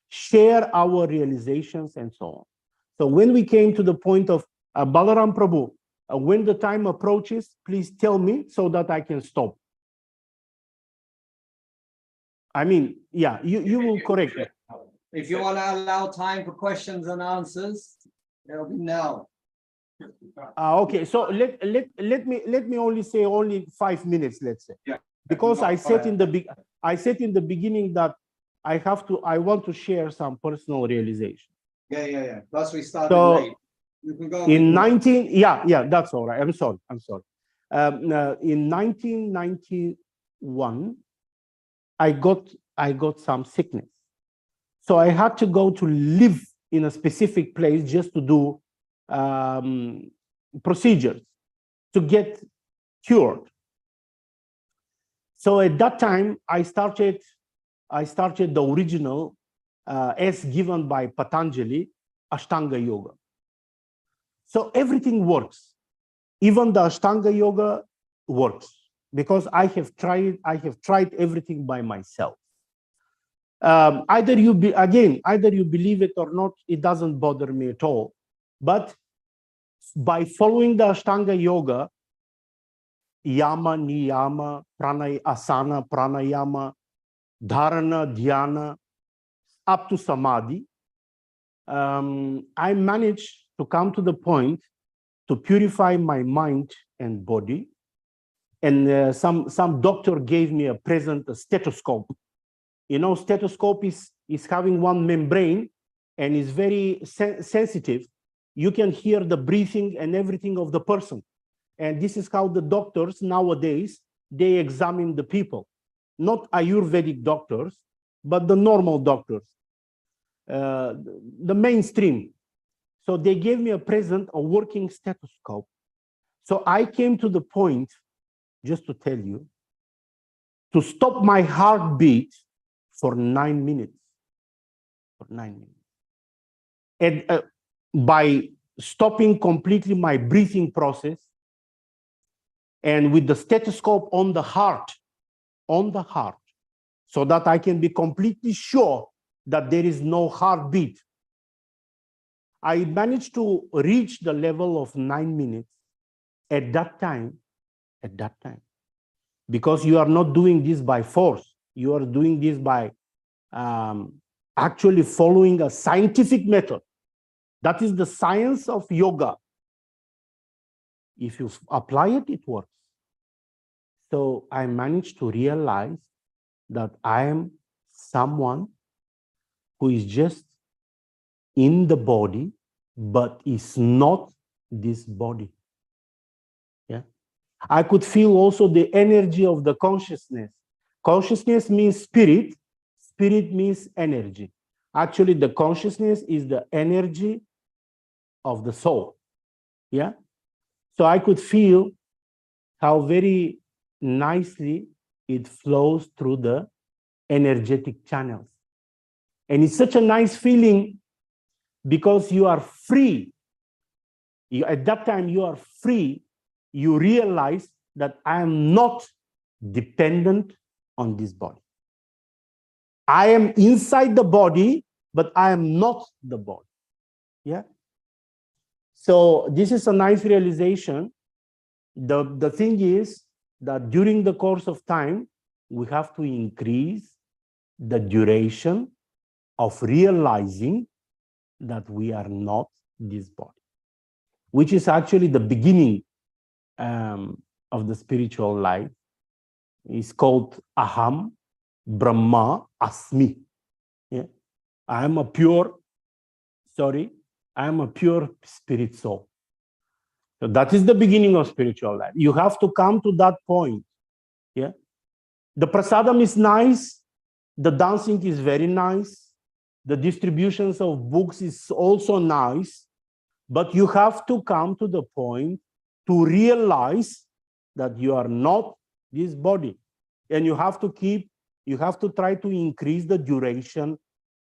share our realizations and so on. So when we came to the point of Balaram Prabhu, when the time approaches, please tell me so that I can stop. I mean, yeah, you will correct me. If you want to allow time for questions and answers, it'll be now. Okay, so let me only say only 5 minutes, let's say. Yeah. Because I said in the beginning that I want to share some personal realization. Yeah. Plus we started late. You can go in 19, yeah, that's all right. I'm sorry. In 1991, I got some sickness. So I had to go to live in a specific place just to do procedures to get cured. So at that time, I started the original as given by Patanjali, Ashtanga Yoga. So everything works. Even the Ashtanga Yoga works because I have tried everything by myself. Either you believe it or not, it doesn't bother me at all. But by following the Ashtanga Yoga, yama, niyama, asana, pranayama, dharana, dhyana, up to samadhi, I managed to come to the point to purify my mind and body. And some doctor gave me a present, a stethoscope. You know, stethoscope is having one membrane and is very sensitive. You can hear the breathing and everything of the person. And this is how the doctors nowadays, they examine the people. Not Ayurvedic doctors, but the normal doctors, the mainstream. So they gave me a present, a working stethoscope. So I came to the point, just to tell you, to stop my heartbeat for 9 minutes. For 9 minutes. And by stopping completely my breathing process, and with the stethoscope on the heart, so that I can be completely sure that there is no heartbeat. I managed to reach the level of 9 minutes at that time, because you are not doing this by force. You are doing this by actually following a scientific method. That is the science of yoga. If you apply it, it works. So I managed to realize that I am someone who is just in the body, but is not this body. Yeah. I could feel also the energy of the consciousness. Consciousness means spirit. Spirit means energy. Actually, the consciousness is the energy of the soul. Yeah. So I could feel how very nicely it flows through the energetic channels. And it's such a nice feeling because you are free. At that time, you are free. You realize that I am not dependent on this body. I am inside the body, but I am not the body. Yeah. So this is a nice realization. The thing is that during the course of time, we have to increase the duration of realizing that we are not this body, which is actually the beginning of the spiritual life. It's called Aham Brahma Asmi. Yeah? I am a pure spirit soul. So that is the beginning of spiritual life. You have to come to that point. Yeah. The prasadam is nice. The dancing is very nice. The distributions of books is also nice, but you have to come to the point to realize that you are not this body. And you have to try to increase the duration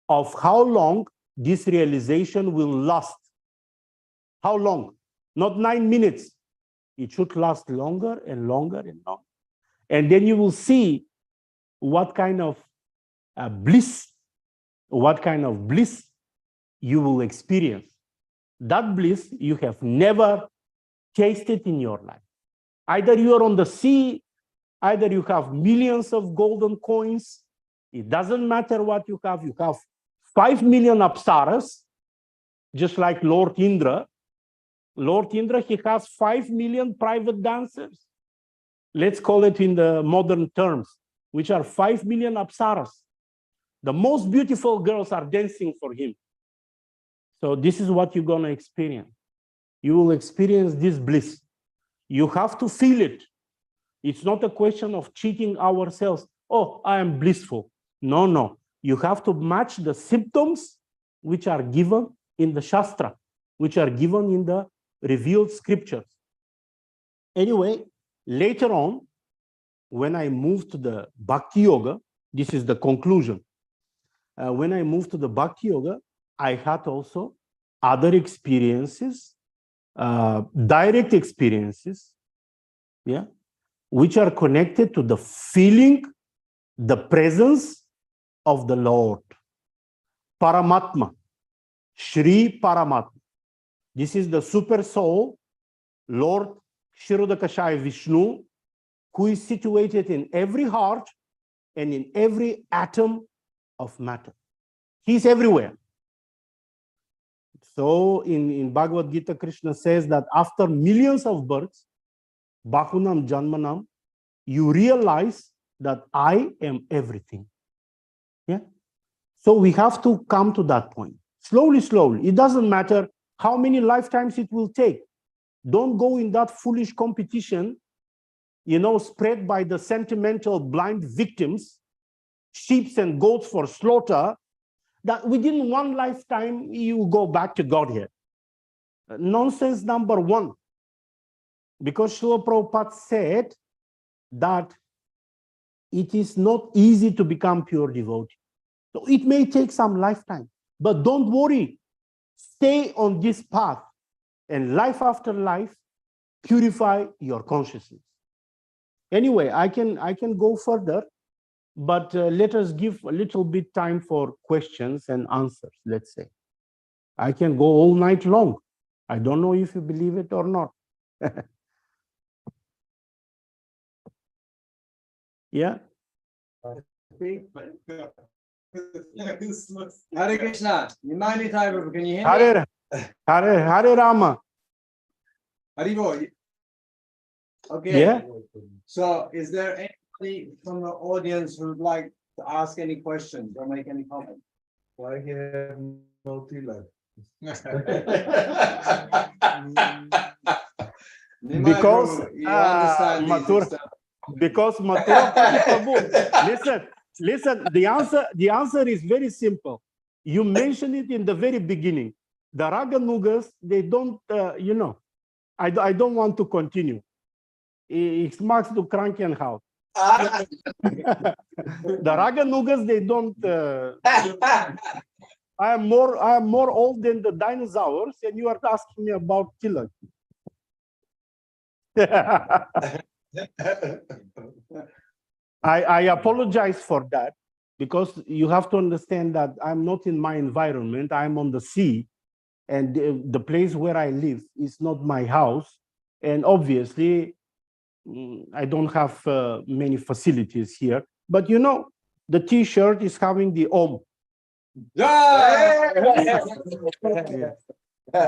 of how long this realization will last. How long? Not 9 minutes. It should last longer and longer and longer. And then you will see what kind of bliss you will experience. That bliss you have never tasted in your life. Either you are on the sea, either you have millions of golden coins. It doesn't matter what you have. You have 5 million apsaras, just like Lord Indra. Lord Indra, he has 5 million private dancers. Let's call it in the modern terms, which are 5 million apsaras. The most beautiful girls are dancing for him. So this is what you're going to experience. You will experience this bliss. You have to feel it. It's not a question of cheating ourselves. Oh, I am blissful. No, no. You have to match the symptoms which are given in the Shastra, which are given in the revealed scriptures. Anyway, later on, when I moved to the Bhakti Yoga, this is the conclusion. When I moved to the Bhakti Yoga, I had also other experiences, direct experiences, yeah, which are connected to the feeling, the presence of the Lord. Paramatma, Shri Paramatma. This is the super soul, Lord Kshirodakashaya Vishnu, who is situated in every heart and in every atom of matter. He's everywhere. So in Bhagavad Gita, Krishna says that after millions of births, Bahunam Janmanam, you realize that I am everything. Yeah. So we have to come to that point. Slowly, slowly. It doesn't matter how many lifetimes it will take. Don't go in that foolish competition, you know, spread by the sentimental blind victims, sheep and goats for slaughter, that within one lifetime you go back to Godhead. Nonsense number one. Because Srila Prabhupada said that it is not easy to become pure devotee. So it may take some lifetime, but don't worry. Stay on this path, and life after life, purify your consciousness. Anyway, I can go further, but let us give a little bit time for questions and answers, let's say. I can go all night long. I don't know if you believe it or not. Yeah? Hare Krishna. Nimai Nitai, can you hear me? Hare Rama. Haribo. Okay. Yeah? So is there anybody from the audience who would like to ask any questions or make any comment? Why have no tilak? Because you understand because Mathura Prabhu. Listen, the answer is very simple. You mentioned it in the very beginning. The Raganugas, they don't, you know, I don't want to continue. Ich magst du Krankenhaus. The Raganugas, they don't. I am more old than the dinosaurs, and you are asking me about Tilak. I apologize for that, because you have to understand that I'm not in my environment. I'm on the sea, and the place where I live is not my house. And obviously, I don't have many facilities here. But you know, the T-shirt is having the Om. Yeah.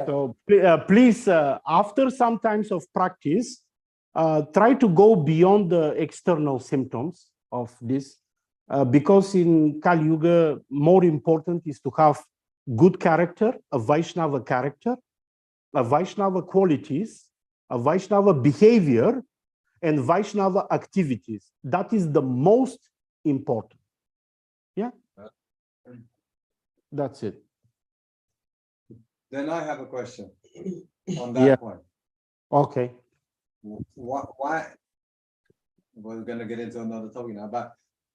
So please, after some times of practice, try to go beyond the external symptoms of this, because in Kali Yuga, more important is to have good character, a Vaishnava character, a Vaishnava qualities, a Vaishnava behavior, and Vaishnava activities. That is the most important. Yeah. That's it. Then I have a question on that point. Okay. Why? We're going to get into another topic now, but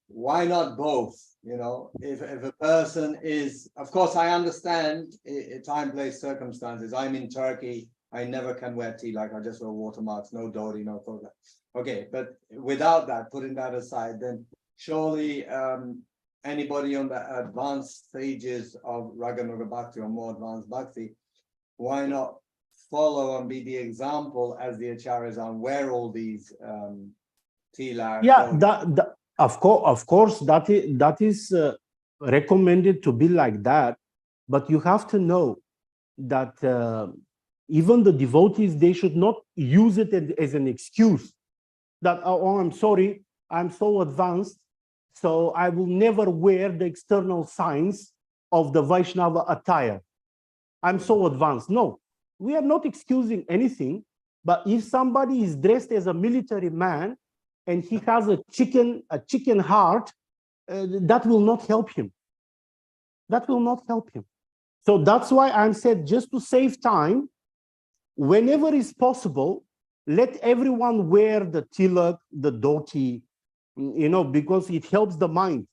why not both? You know, if a person is, of course, I understand time, place, circumstances. I'm in Turkey. I never can wear tilak. I just wear watermarks, no dori, no koga. Okay, but without that, putting that aside, then surely anybody on the advanced stages of Raganuga Bhakti or more advanced Bhakti, why not follow and be the example as the acharyas and wear all these tilak? Yeah, of course, that is recommended to be like that, but you have to know that even the devotees, they should not use it as an excuse that, oh, I'm sorry, I'm so advanced, so I will never wear the external signs of the Vaishnava attire. I'm so advanced. No, we are not excusing anything, but if somebody is dressed as a military man and he has a chicken heart, that will not help him. That will not help him. So that's why I'm said, just to save time, whenever is possible, let everyone wear the tilak, the dhoti, you know, because it helps the mind.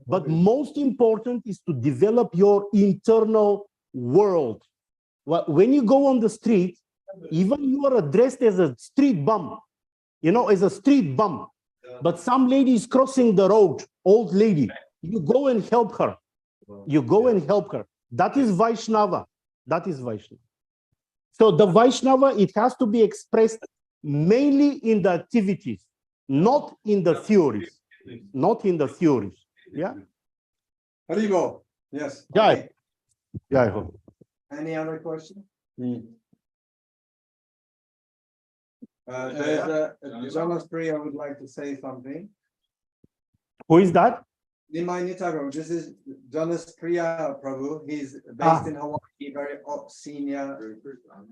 But most important is to develop your internal world. When you go on the street, even you are addressed as a street bum, you know, as a street bum, but some lady is crossing the road, old lady, you go and help her. You go and help her. That is Vaishnava. That is Vaishnava. So the Vaishnava, it has to be expressed mainly in the activities, not in the theories. Not in the theories. Yeah. Haribo. Yes. Yeah. Okay. Yeah, I hope. Any other question? Jonas Priya would like to say something. Who is that? Nimai Nitai, this is Jonas Priya Prabhu. He's based in Hawaii, very senior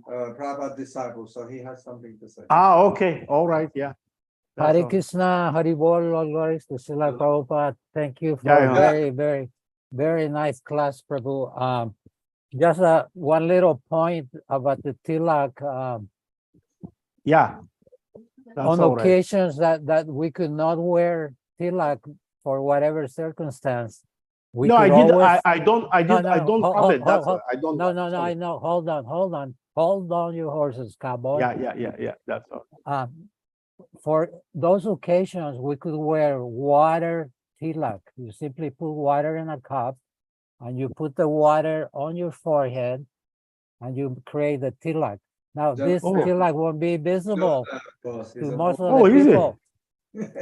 Prabhupada disciple, so he has something to say. Okay. All right. Yeah. That's Hare all. Krishna, Hari Bol, all glories to Srila Prabhupada. Thank you for Yeah, a very, very, very nice class, Prabhu. Just one little point about the tilak. Yeah. That's On all right. occasions that we could not wear tilak for whatever circumstance, we No, could I did. always. I don't have it. That's why I don't. No, I know. Hold on, you horses, cowboy. Yeah. That's all. For those occasions, we could wear water tilak. You simply put water in a cup, and you put the water on your forehead, and you create the tilak. Now, this tilak won't be visible to most of the people,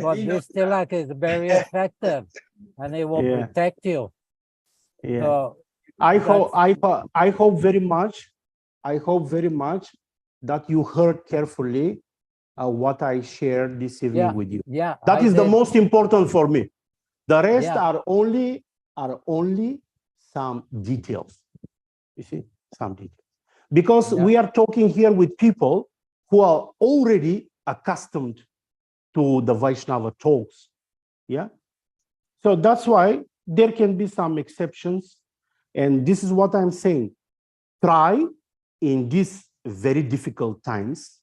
but this tilak is very effective, and it will protect you. Yeah. So I hope very much. I hope very much that you heard carefully what I shared this evening with you. Yeah, that is the most important for me. The rest are only some details. You see, some details. Because we are talking here with people who are already accustomed to the Vaishnava talks. Yeah. So that's why there can be some exceptions. And this is what I'm saying. Try in these very difficult times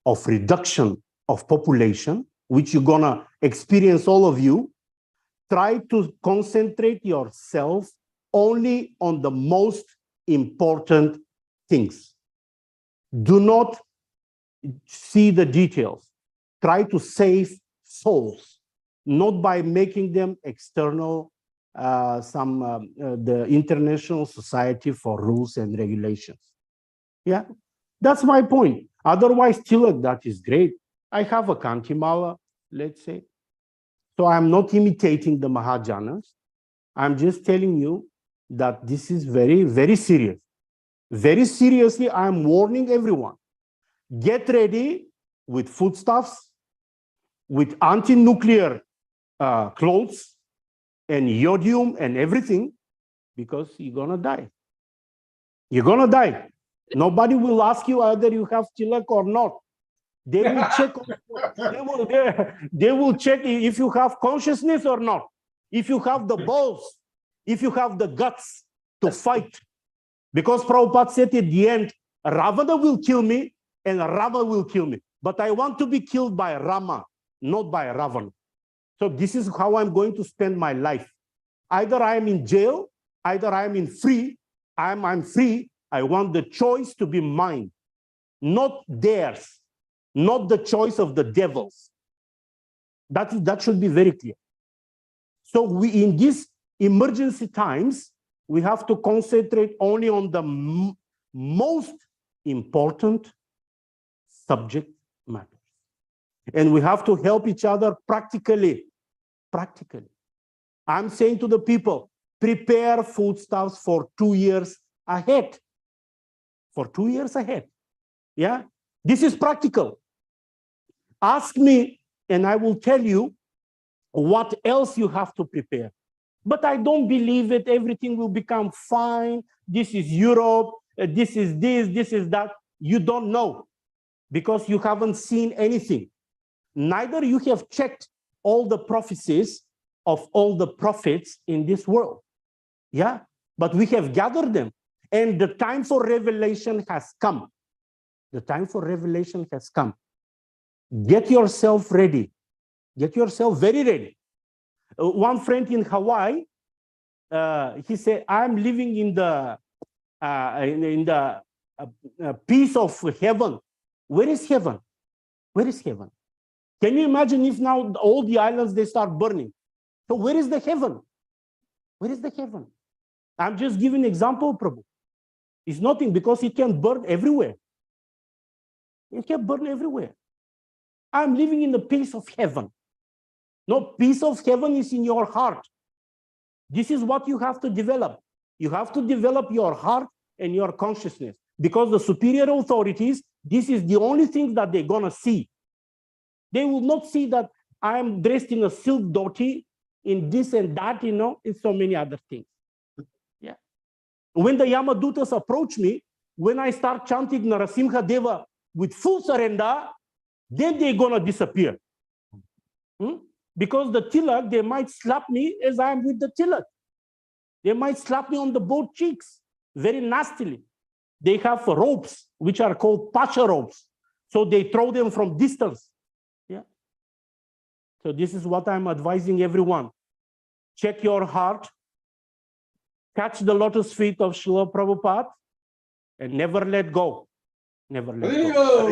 of reduction of population, which you're gonna experience, all of you, try to concentrate yourself only on the most important things. Do not see the details. Try to save souls, not by making them external, the International Society for Rules and Regulations. Yeah, that's my point. Otherwise, tilak, that is great. I have a Kantimala, let's say. So I'm not imitating the Mahajans. I'm just telling you that this is very, very serious. Very seriously, I'm warning everyone. Get ready with foodstuffs, with anti-nuclear clothes, and iodium and everything, because you're gonna die. You're gonna die. Nobody will ask you whether you have tilak or not. They will check. They will check if you have consciousness or not. If you have the balls, if you have the guts to fight. Because Prabhupada said at the end, Ravana will kill me and Rama will kill me. But I want to be killed by Rama, not by Ravana. So this is how I'm going to spend my life. Either I am in jail, either I am in free. I'm free. I want the choice to be mine, not theirs, not the choice of the devils. That should be very clear. So we, in these emergency times, we have to concentrate only on the most important subject matters. And we have to help each other practically. Practically. I'm saying to the people, prepare foodstuffs for 2 years ahead. For 2 years ahead. Yeah? This is practical. Ask me and I will tell you what else you have to prepare. But I don't believe it. Everything will become fine. This is Europe. This is this. This is that. You don't know because you haven't seen anything. Neither you have checked all the prophecies of all the prophets in this world. Yeah, but we have gathered them. And the time for revelation has come. The time for revelation has come. Get yourself ready. Get yourself very ready. One friend in Hawaii, he said, I'm living in the peace of heaven. Where is heaven? Where is heaven? Can you imagine if now all the islands, they start burning? So where is the heaven? Where is the heaven? I'm just giving an example, Prabhu. It's nothing because it can burn everywhere. It can burn everywhere. I'm living in the peace of heaven. No, peace of heaven is in your heart. This is what you have to develop. You have to develop your heart and your consciousness because the superior authorities, this is the only thing that they're going to see. They will not see that I'm dressed in a silk dhoti, in this and that, you know, in so many other things. Yeah. When the Yamadutas approach me, when I start chanting Narasimha Deva with full surrender, then they're going to disappear. Because the tilak, they might slap me as I am with the tilak. They might slap me on the both cheeks very nastily. They have ropes, which are called pasha ropes. So they throw them from distance. Yeah. So this is what I'm advising everyone. Check your heart. Catch the lotus feet of Srila Prabhupada and never let go. Never let go.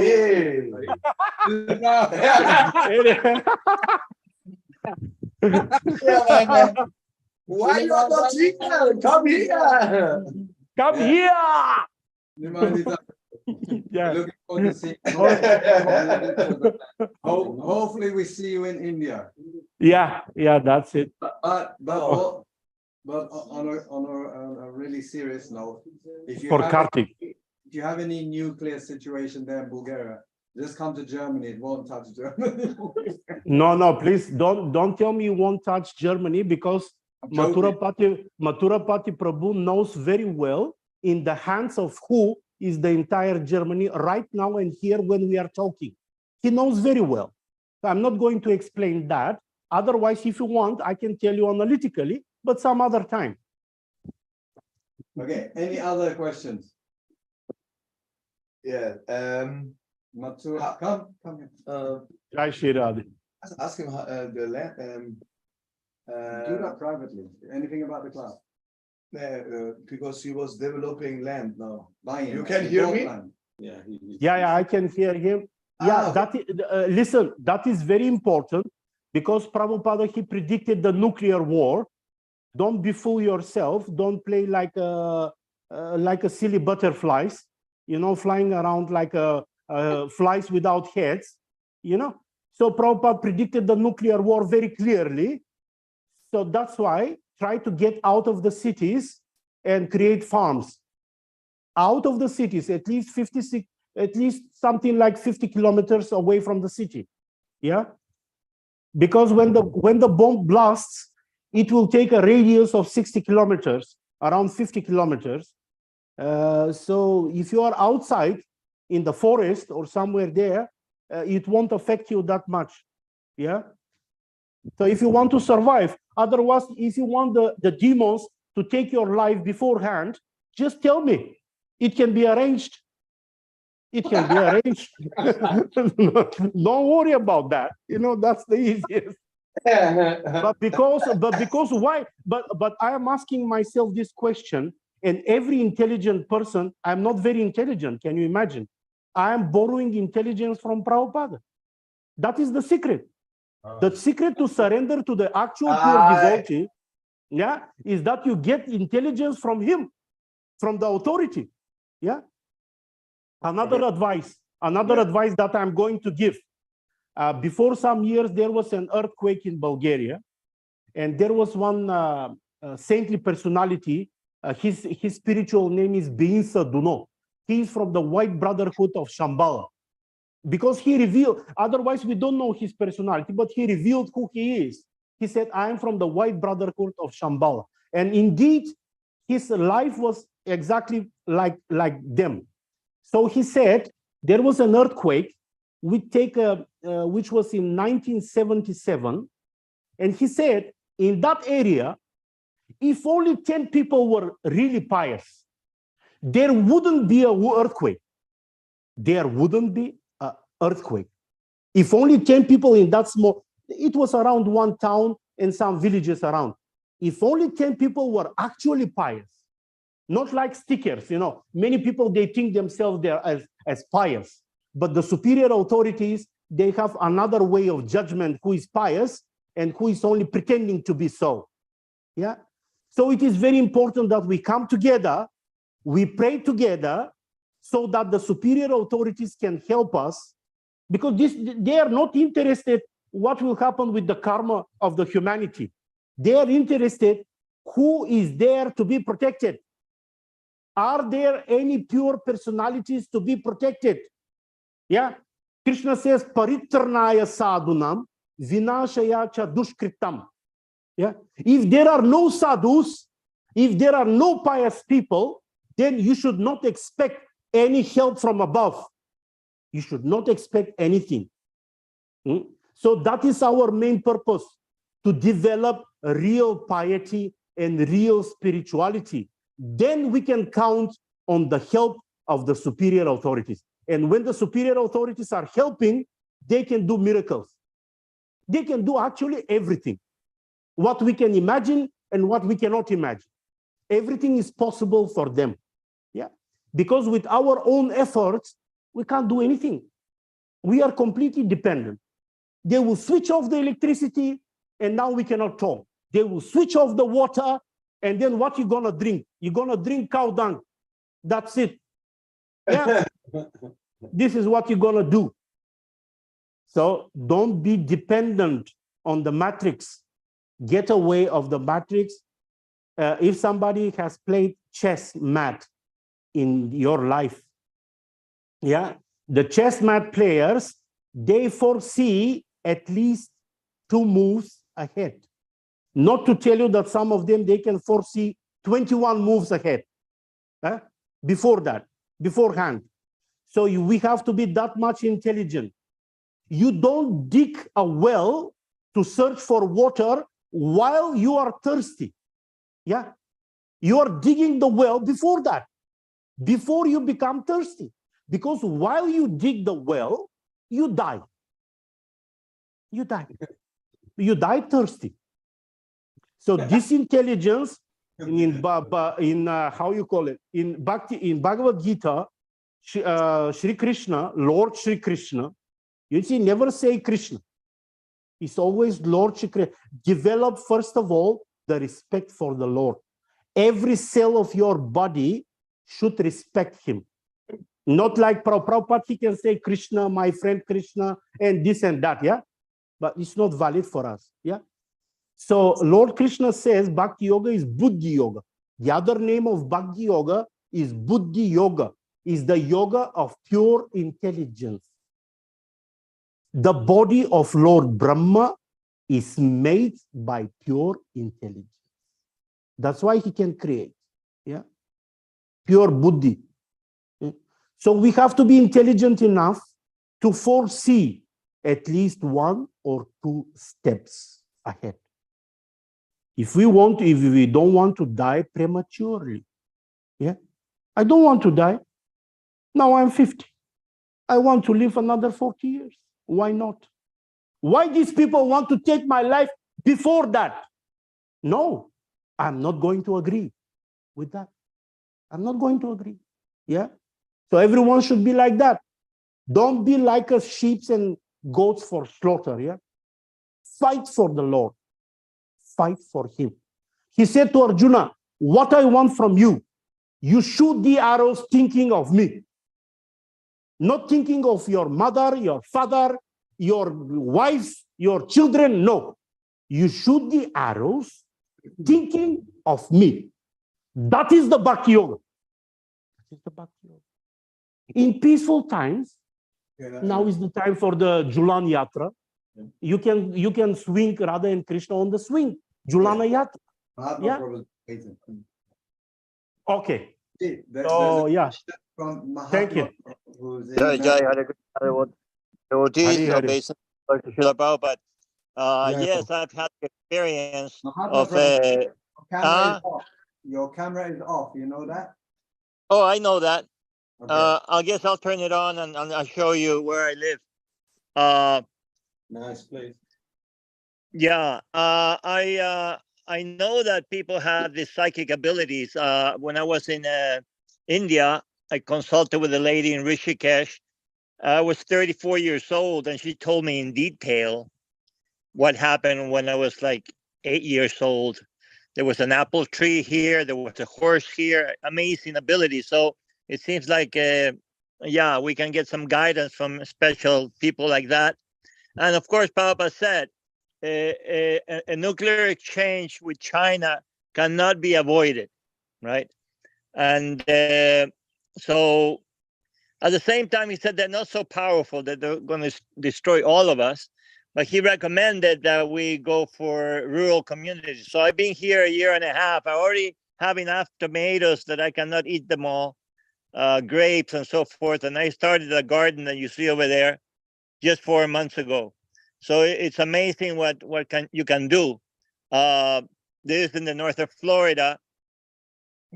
Why you not here? Come here. Come here. Nimai, Yeah. looking forward to seeing hopefully we see you in India. Yeah, that's it. But on a really serious note, if you For have Kartik. if you have any nuclear situation there in Bulgaria, just come to Germany. It won't touch Germany. No, please don't tell me you won't touch Germany because Mathurapati Prabhu knows very well in the hands of who is the entire Germany right now and here when we are talking. He knows very well. So I'm not going to explain that. Otherwise, if you want, I can tell you analytically, but some other time. Okay, any other questions? Yeah. Mathura, come here. Jai Shri Radhe. Ask him the land. Do that privately. Anything about the class? Because he was developing land now. Buying. You can hear me? Land. Yeah, I can hear him. Yeah, that is, listen, that is very important because Prabhupada, he predicted the nuclear war. Don't befool yourself. Don't play like a silly butterflies, you know, flying around like flies without heads, you know. So Prabhupada predicted the nuclear war very clearly. So that's why try to get out of the cities and create farms. Out of the cities, at least 56, at least something like 50 kilometers away from the city. Yeah. Because when the bomb blasts, it will take a radius of 60 kilometers, around 50 kilometers. So if you are outside in the forest or somewhere there, it won't affect you that much. Yeah. So if you want to survive, otherwise, if you want the demons to take your life beforehand, just tell me. It can be arranged. It can be arranged. Don't worry about that. You know, that's the easiest. But because why? But I am asking myself this question, and every intelligent person, I'm not very intelligent. Can you imagine? I am borrowing intelligence from Prabhupada. That is the secret. The secret to surrender to the actual pure devotee, yeah, is that you get intelligence from him, from the authority. Yeah. Another advice that I'm going to give. Before some years, there was an earthquake in Bulgaria, and there was one saintly personality. His spiritual name is Beinsa Duno. He is from the White Brotherhood of Shambhala. Because he revealed, otherwise we don't know his personality, but he revealed who he is. He said, I am from the White Brotherhood of Shambhala. And indeed, his life was exactly like them. So he said, there was an earthquake, which was in 1977. And he said, in that area, if only 10 people were really pious, there wouldn't be an earthquake. There wouldn't be an earthquake. If only 10 people in that small, it was around one town and some villages around. If only 10 people were actually pious, not like stickers, you know, many people, they think themselves they're as pious, but the superior authorities, they have another way of judgment who is pious and who is only pretending to be so. Yeah. So it is very important that we come together, we pray together so that the superior authorities can help us, because they are not interested what will happen with the karma of the humanity. They are interested who is there to be protected. Are there any pure personalities to be protected? Yeah. Krishna says, Paritrnaya sadhunam vinashaya cha dushkritam. Yeah. If there are no sadhus, if there are no pious people, then you should not expect any help from above. You should not expect anything. So that is our main purpose, to develop real piety and real spirituality. Then we can count on the help of the superior authorities. And when the superior authorities are helping, they can do miracles. They can do actually everything. What we can imagine and what we cannot imagine. Everything is possible for them. Yeah. Because with our own efforts, we can't do anything. We are completely dependent. They will switch off the electricity and now we cannot talk. They will switch off the water, and then what you gonna drink? You're gonna drink cow dung. That's it. Yeah. This is what you're gonna do. So don't be dependent on the matrix. Get away of the matrix. If somebody has played chess mat in your life, yeah, the chess mat players, they foresee at least 2 moves ahead. Not to tell you that some of them, they can foresee 21 moves ahead. Before that, beforehand. So we have to be that much intelligent. You don't dig a well to search for water while you are thirsty. Yeah. You are digging the well before that, before you become thirsty. Because while you dig the well, you die. You die. You die thirsty. So this intelligence in how you call it, in Bhakti, in Bhagavad Gita, Shri Krishna, Lord Shri Krishna, you see, never say Krishna. It's always Lord Shri Krishna. Develop, first of all, the respect for the Lord. Every cell of your body should respect him. Not like Prabhupada, he can say Krishna, my friend Krishna, and this and that, yeah? But it's not valid for us, yeah? So Lord Krishna says Bhakti Yoga is Buddhi Yoga. The other name of Bhakti Yoga is Buddhi Yoga, is the yoga of pure intelligence. The body of Lord Brahma is made by pure intelligence. That's why he can create, yeah? Pure Buddhi. Yeah? So we have to be intelligent enough to foresee at least 1 or 2 steps ahead. if we don't want to die prematurely. Yeah. I don't want to die. Now I'm 50. I want to live another 40 years. Why not? Why these people want to take my life before that? No, I'm not going to agree with that. I'm not going to agree. Yeah. So everyone should be like that. Don't be like us sheep and goats for slaughter. Yeah. Fight for the Lord. Fight for him. He said to Arjuna, what I want from you, you shoot the arrows thinking of me. Not thinking of your mother, your father, your wife, your children. No. You shoot the arrows thinking of me. That is the Bhakti Yoga. That is the Bhakti Yoga. In peaceful times, now is the time for the Julan Yatra. You can swing Radha and Krishna on the swing. Julana Yatra. Yeah. Okay. Oh, yeah. Thank you. Jai Jai Hare Krishna devotees, Hari, Hari. obeisance to Srila Prabhupada. Yeah. Yes, I've had the experience Mahatma of Prabhu, camera huh? is off. Your camera is off. You know that? Oh, I know that. Okay. I guess I'll turn it on and I'll show you where I live. Nice place. Yeah, I know that people have these psychic abilities. When I was in India, I consulted with a lady in Rishikesh. I was 34 years old, and she told me in detail what happened when I was like 8 years old. There was an apple tree here. There was a horse here. Amazing ability. So it seems like, yeah, we can get some guidance from special people like that. And of course, Prabhupada said, a nuclear exchange with China cannot be avoided, right? And so at the same time, he said they're not so powerful that they're going to destroy all of us. But he recommended that we go for rural communities. So I've been here a year and a half. I already have enough tomatoes that I cannot eat them all, grapes and so forth. And I started a garden that you see over there just 4 months ago. So it's amazing what you can do. This is in the north of Florida.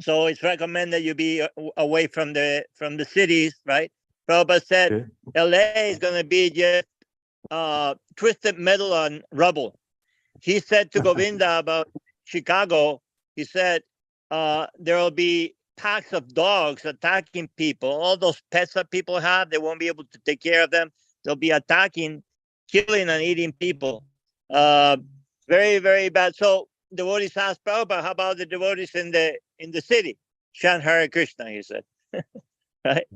So it's recommended you be away from the cities, right? Prabhupada said LA is going to be just twisted metal on rubble. He said to Govinda about Chicago, he said there will be packs of dogs attacking people. All those pets that people have, they won't be able to take care of them. They'll be attacking, killing and eating people. Very, very bad. So devotees asked Prabhupada, how about the devotees in the city? Chant Hare Krishna, he said. Right?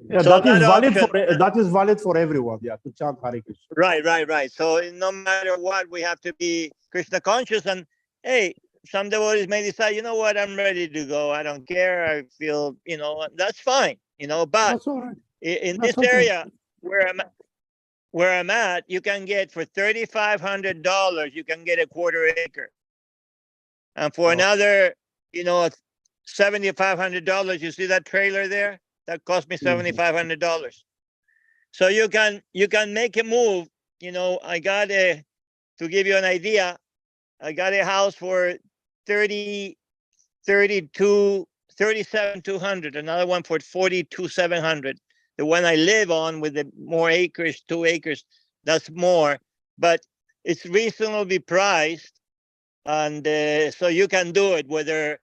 Yeah, so that is valid for everyone. Yeah, to chant Hare Krishna. Right. So no matter what, we have to be Krishna conscious. And hey, some devotees may decide, you know what, I'm ready to go. I don't care. I feel, that's fine. But That's all right. in That's this okay. area where I'm at, you can get for $3,500, you can get a quarter acre. And for another, $7,500, you see that trailer there? That cost me $7,500. So you can make a move. I got to give you an idea, I got a house for 37,200, another one for 42,700. The one I live on with the more acres, 2 acres, that's more, but it's reasonably priced. And so you can do it, whether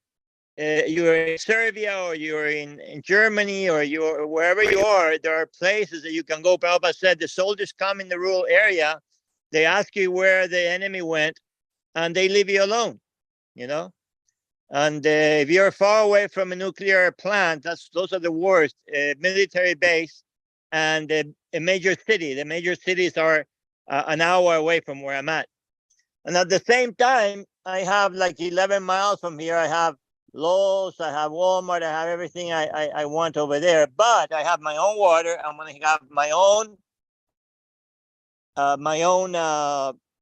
you're in Serbia or you're in Germany or you're wherever you are. There are places that you can go. Prabhupada said the soldiers come in the rural area, they ask you where the enemy went, and they leave you alone, And if you're far away from a nuclear plant, those are the worst. Military base and a major city. The major cities are an hour away from where I'm at. And at the same time, I have like 11 miles from here, I have Lowe's, I have Walmart, I have everything I want over there. But I have my own water. I'm going to have my own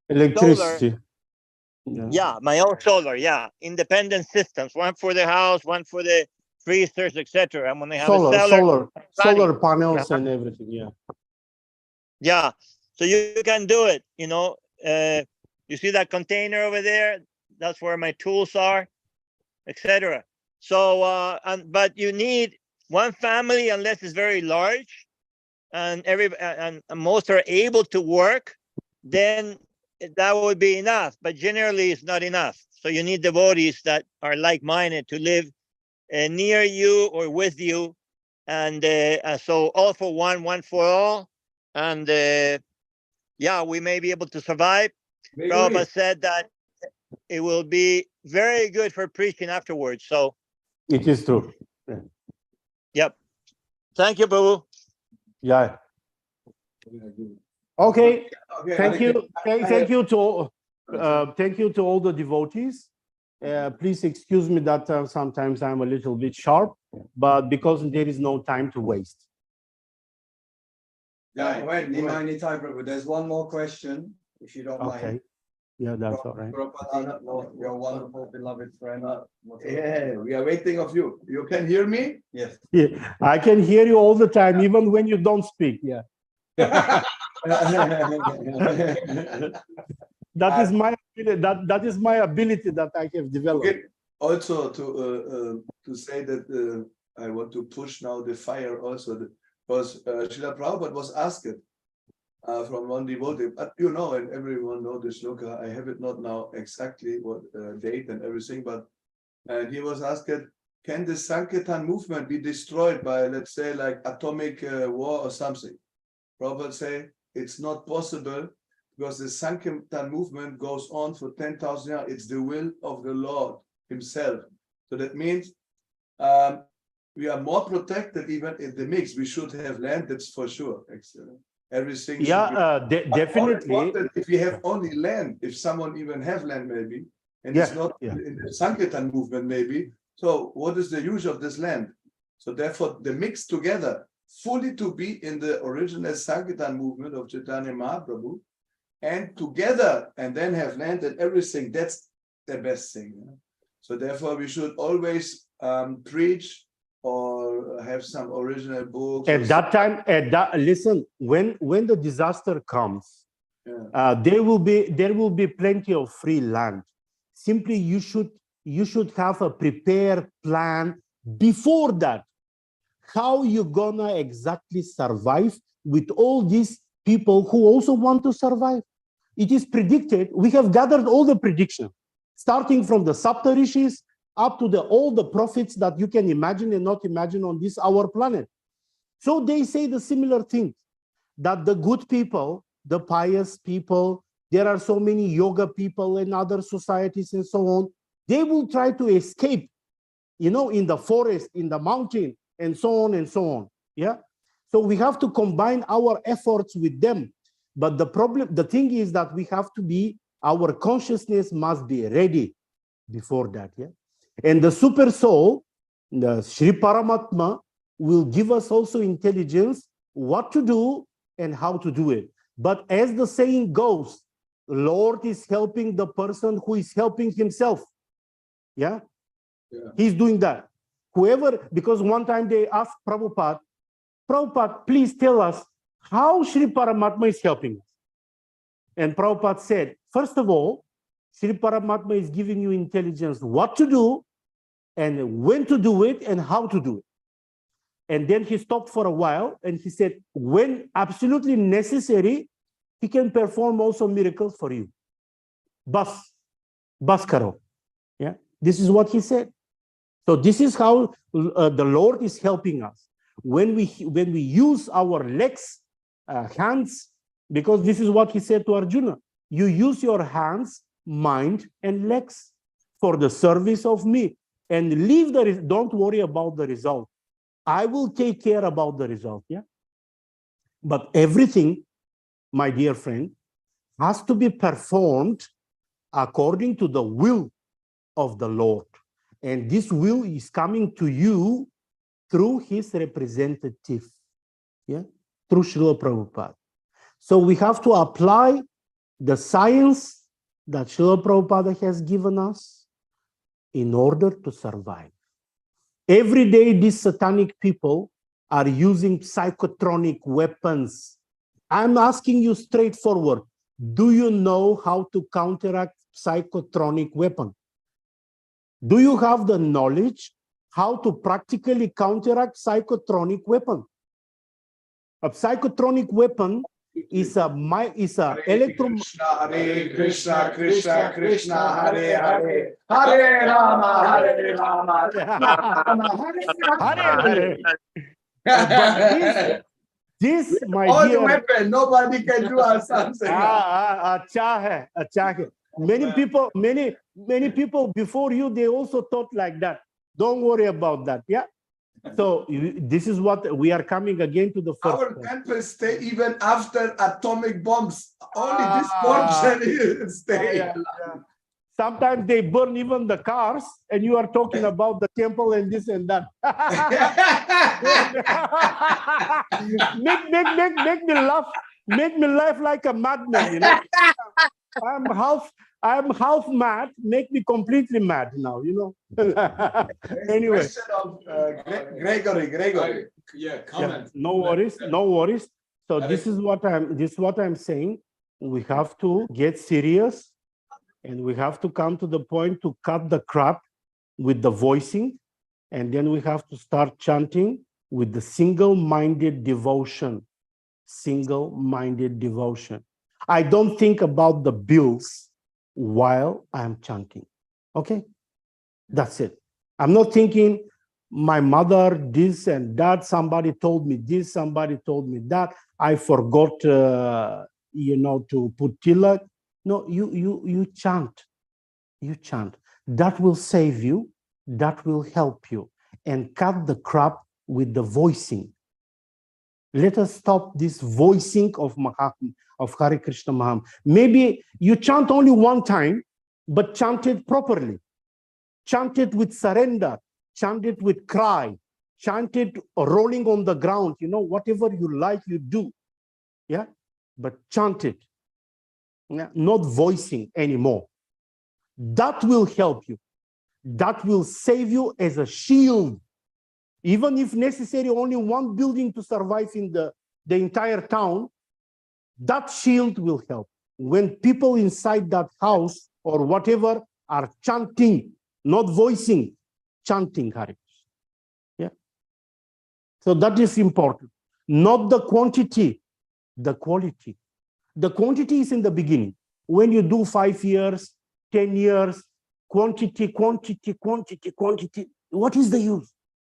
Electricity. solar. Yeah, my own solar. Yeah, independent systems. One for the house, one for the freezers, etc. I'm going to have solar panels and everything. Yeah. Yeah. So you can do it. You see that container over there? That's where my tools are, etc. So, but you need one family, unless it's very large, and most are able to work, then that would be enough. But generally, it's not enough. So you need devotees that are like-minded to live near you or with you, and so all for one for all, and yeah, we may be able to survive. Prabhupada said that it will be very good for preaching afterwards. So It is true. Yeah. Yep. Thank you, Prabhu. Yeah. Okay. Thank you. Thank you to all the devotees. Please excuse me that sometimes I'm a little bit sharp, but because there is no time to waste. Yeah, wait, Nimai, Nitai, Prabhu, there's one more question, if you don't Okay. mind. Yeah, that's all right. Prabhupada, your wonderful beloved friend. Yeah, we are waiting of you. You can hear me? Yes. Yeah, I can hear you all the time, even when you don't speak. Yeah. That is my that is my ability that I have developed. Okay. Also to say that I want to push now the fire also because Srila Prabhupada was asked from one devotee, but you know, and everyone knows this shloka. I have it not now exactly what date and everything, but and he was asked, can the Sankirtan movement be destroyed by, let's say, like atomic war or something? Prabhupada say it's not possible because the Sankirtan movement goes on for 10,000 years. It's the will of the Lord Himself. So that means we are more protected even in the mix. We should have land, that's for sure. Excellent. Everything. Yeah, definitely. If we have only land, if someone even have land maybe, and it's not in the Sankirtan movement maybe, so what is the use of this land? So therefore the mix together, fully to be in the original Sankirtan movement of Chaitanya Mahaprabhu, and together and then have land and everything, that's the best thing. You know? So therefore we should always preach or have some original books. At that time, listen, when the disaster comes, there will be plenty of free land. Simply you should have a prepared plan before that. How you gonna exactly survive with all these people who also want to survive? It is predicted. We have gathered all the predictions, starting from the Sapta Rishis up to all the prophets that you can imagine and not imagine on this our planet. So they say the similar thing, that the good people, the pious people, there are so many yoga people and other societies and so on, they will try to escape, you know, in the forest, in the mountain, and so on and so on. Yeah. So we have to combine our efforts with them. But the thing is that we have to be, our consciousness must be ready before that. Yeah. And the super soul, the Sri Paramatma, will give us also intelligence what to do and how to do it. But as the saying goes, Lord is helping the person who is helping himself. Yeah. He's doing that. Whoever, because one time they asked Prabhupada, please tell us how Sri Paramatma is helping us. And Prabhupada said, first of all, Sri Paramatma is giving you intelligence what to do and when to do it and how to do it. And then he stopped for a while and he said, when absolutely necessary, he can perform also miracles for you. Bas karo. Yeah, this is what he said. So this is how the Lord is helping us. When we use our legs, hands, because this is what he said to Arjuna, you use your hands, mind, and legs for the service of me, and leave don't worry about the result. I will take care about the result. Yeah. But everything, my dear friend, has to be performed according to the will of the Lord. And this will is coming to you through his representative, yeah, through Srila Prabhupada. So we have to apply the science that Srila Prabhupada has given us in order to survive. Every day, these satanic people are using psychotronic weapons. I'm asking you straightforward, Do you know how to counteract psychotronic weapon? Do you have the knowledge how to practically counteract psychotronic weapon? A psychotronic weapon is a electro. Hare Krishna, Krishna Krishna, Hare Hare, Hare Rama, Hare Rama, Hare Hare. This, my All dear, the weapon, nobody can do us something. अच्छा है. Many people before you, they also thought like that. Don't worry about that. Yeah. So this is what we are coming again to the first. Our temples stay even after atomic bombs. Only this portion is stay. Yeah. Sometimes they burn even the cars, and you are talking about the temple and this and that. make me laugh. Make me laugh like a madman. You know, I'm half mad. Make me completely mad now. You know. Anyway. Question of Gregory. Yeah, comment. Yeah, no worries. So this is what I'm saying. We have to get serious, and we have to come to the point to cut the crap with the voicing, and then we have to start chanting with the single-minded devotion. Single-minded devotion. I don't think about the bills while I'm chanting. Okay? That's it. I'm not thinking my mother, this and that, somebody told me this, somebody told me that, I forgot, to put tilak. No, you chant. You chant. That will save you. That will help you. And cut the crap with the voicing. Let us stop this voicing of Hare Krishna Maham. Maybe you chant only one time, but chant it properly. Chant it with surrender. Chant it with cry. Chant it rolling on the ground. You know, whatever you like, you do. Yeah, but chant it. Yeah? Not voicing anymore. That will help you. That will save you as a shield. Even if necessary, only one building to survive in the entire town, that shield will help. When people inside that house or whatever are chanting, not voicing, chanting Hare Krishna. Yeah. So that is important. Not the quantity, the quality. The quantity is in the beginning. When you do 5 years, 10 years, quantity, what is the use?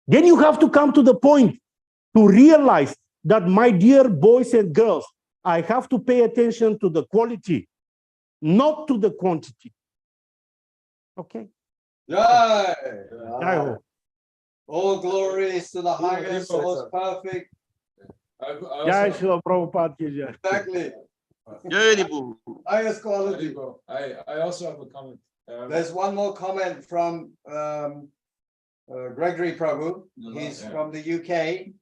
Then you have to come to the point to realize that, my dear boys and girls, I have to pay attention to the quality, not to the quantity. Okay? Jai. Jai. All glories to the highest, most perfect. Jai Srila Prabhupada ki jai. Exactly. Highest quality. I also have a comment. There's one more comment from Gregory Prabhu. He's from the UK.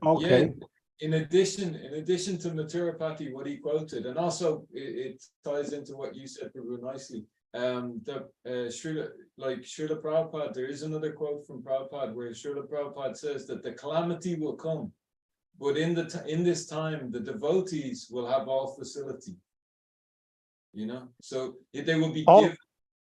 Okay. Yeah, in addition to Mathurapati, what he quoted, and also it ties into what you said, Prabhu, nicely. Srila Prabhupada, there is another quote from Prabhupada where Srila Prabhupada says that the calamity will come, but in this time the devotees will have all facility. You know, so they will be given.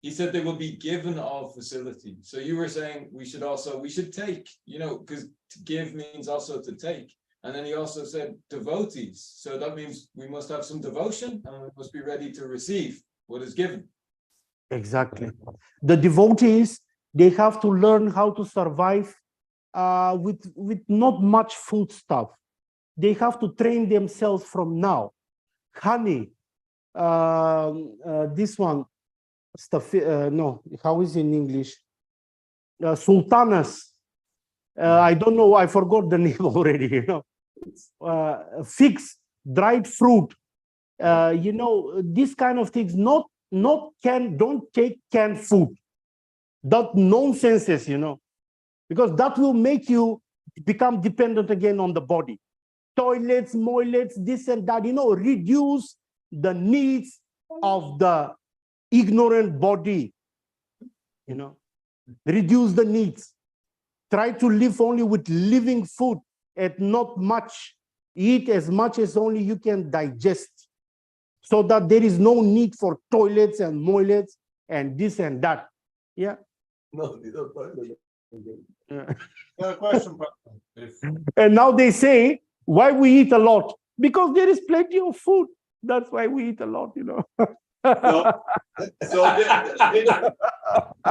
He said they will be given all facility. So you were saying we should take, you know, because to give means also to take. And then he also said devotees. So that means we must have some devotion and we must be ready to receive what is given. Exactly. The devotees, they have to learn how to survive with not much food stuff. They have to train themselves from now. Honey, this one, stuff, no, how is it in English? Sultanas. I don't know, I forgot the name already, you know. Figs, dried fruit, you know, this kind of things. Don't take canned food. That nonsense, you know, because that will make you become dependent again on the body. Toilets, moilets, this and that, you know, reduce the needs of the ignorant body, you know, reduce the needs. Try to live only with living food and not much. Eat as much as only you can digest. so that there is no need for toilets and moilets and this and that. Yeah. No, you don't toilet. Question. And now they say, why we eat a lot? Because there is plenty of food. That's why we eat a lot, you know. So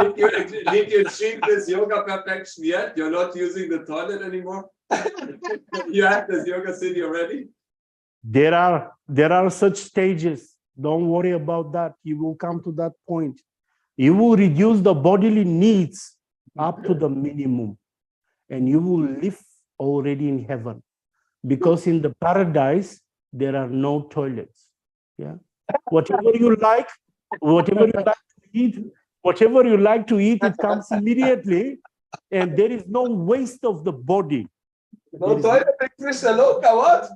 did you achieve this yoga perfection yet? You're not using the toilet anymore? You have this yoga city already? There are such stages. Don't worry about that. You will come to that point. You will reduce the bodily needs up to the minimum, and you will live already in heaven, because in the paradise there are no toilets. Yeah, whatever you like to eat, it comes immediately, and there is no waste of the body. No toilet, Krishna Loka, what?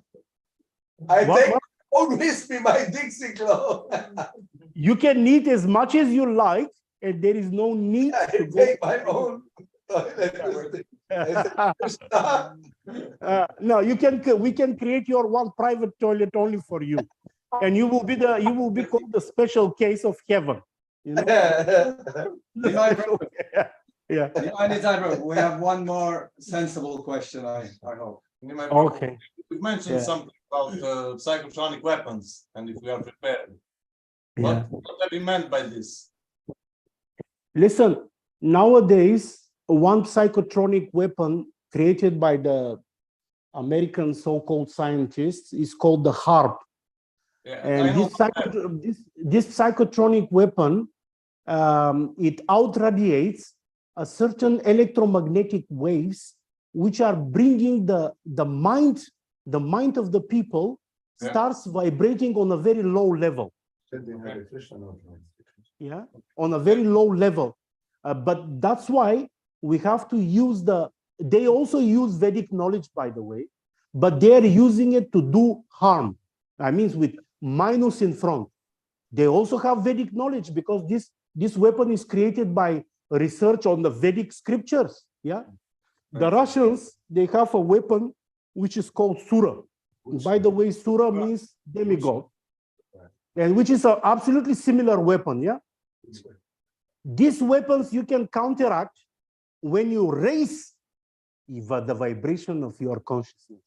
I take always be my Dixie clothes. You can eat as much as you like, and there is no need to take my own toilet. No, we can create your one private toilet only for you, and you will be called the special case of heaven. You know? Yeah. Nitai, we have one more sensible question, I hope. Okay. You mentioned something about psychotronic weapons, and if we are prepared. Yeah. What have you meant by this? Listen, nowadays, one psychotronic weapon created by the American so-called scientists is called the HARP. Yeah, and this psychotronic weapon, it outradiates a certain electromagnetic waves which are bringing the mind of the people starts vibrating on a very low level. Yeah, on a very low level. But that's why we have to use they also use Vedic knowledge, by the way, but they're using it to do harm. I mean, with minus in front. They also have Vedic knowledge, because this weapon is created by research on the Vedic scriptures. Yeah. The Russians, they have a weapon which is called Sura. By the way, Sura means demigod, and which is an absolutely similar weapon. Yeah. These weapons you can counteract when you raise the vibration of your consciousness.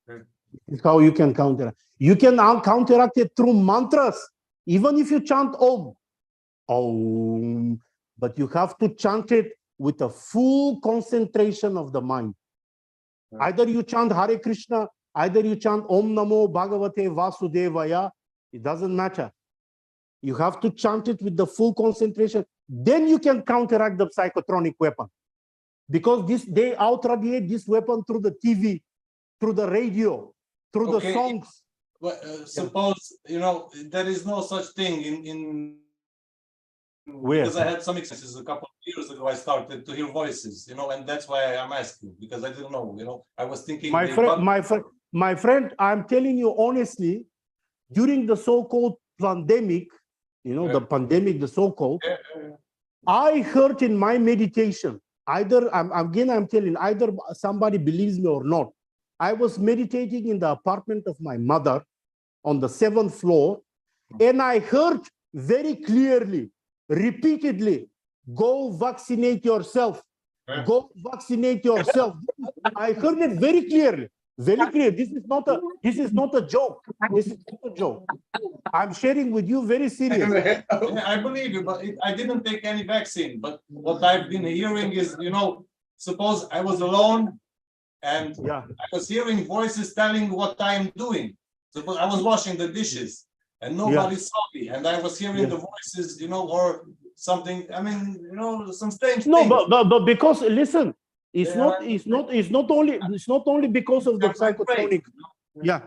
This is how you can counteract. You can counteract it through mantras, even if you chant Om, but you have to chant it with a full concentration of the mind. Either you chant Hare Krishna, either you chant Om Namo Bhagavate Vasudevaya, it doesn't matter. You have to chant it with the full concentration. Then you can counteract the psychotronic weapon. Because they outradiate this weapon through the TV, through the radio, through the songs. But suppose, there is no such thing in Where? Because I had some experiences a couple of years ago. I started to hear voices, and that's why I'm asking, because I didn't know, I was thinking. My friend, I'm telling you honestly, during the so-called pandemic, the pandemic, the so-called, I heard in my meditation, I'm telling, either somebody believes me or not, I was meditating in the apartment of my mother on the 7th floor, and I heard very clearly, repeatedly, go vaccinate yourself. Go vaccinate yourself. I heard it very clearly. Very clear. This is not a joke. This is not a joke. I'm sharing with you very serious. I believe you, but I didn't take any vaccine. But what I've been hearing is, suppose I was alone and I was hearing voices telling what I'm doing. Suppose I was washing the dishes and nobody saw me, and I was hearing the voices, or something. I mean, some strange things. But because listen. It's not only because of the psychotronic. Yeah.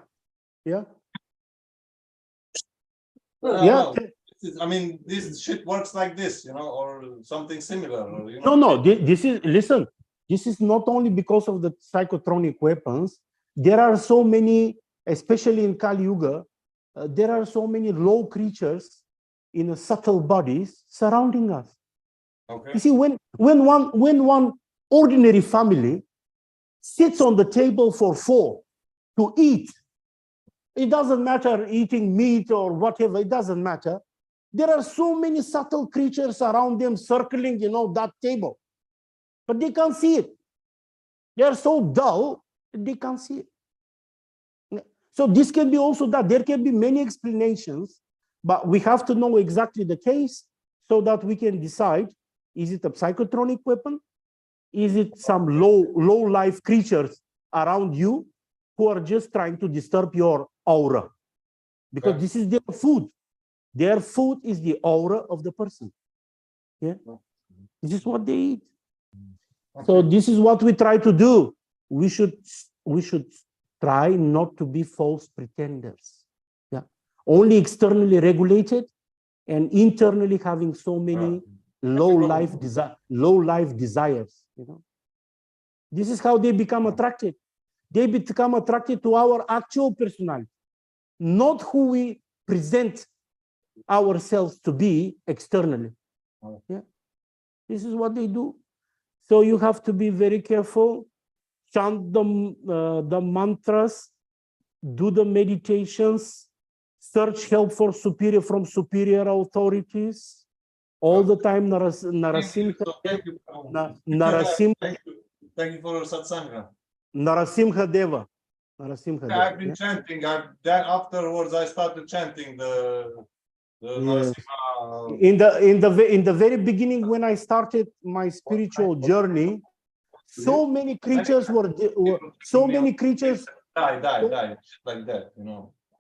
I mean, this shit works like this, or something similar. Or, No. This is not only because of the psychotronic weapons. There are so many, especially in Kali Yuga, there are so many low creatures in subtle bodies surrounding us. Okay. You see, when one ordinary family sits on the table for 4 to eat, It doesn't matter eating meat or whatever, it doesn't matter. There are so many subtle creatures around them circling, that table. But they can't see it. They are so dull, they can't see it. So this can be also that. There can be many explanations, but we have to know exactly the case so that we can decide, is it a psychotronic weapon? Is it some low life creatures around you who are just trying to disturb your aura? Because this is their food. Their food is the aura of the person. Yeah, this is what they eat. So this is what we try to do. We should try not to be false pretenders. Yeah, only externally regulated and internally having so many low life desires. This is how they become attracted. They become attracted to our actual personality, not who we present ourselves to be externally. Yeah, this is what they do. So you have to be very careful. Chant the mantras, do the meditations, search help from superior authorities. All the time, Narasimha. Thank you for your satsanga. Narasimha Deva. I've been chanting. Then afterwards, I started chanting the Yes. Narasimha. In the very beginning, when I started my spiritual journey, so many creatures die, like that,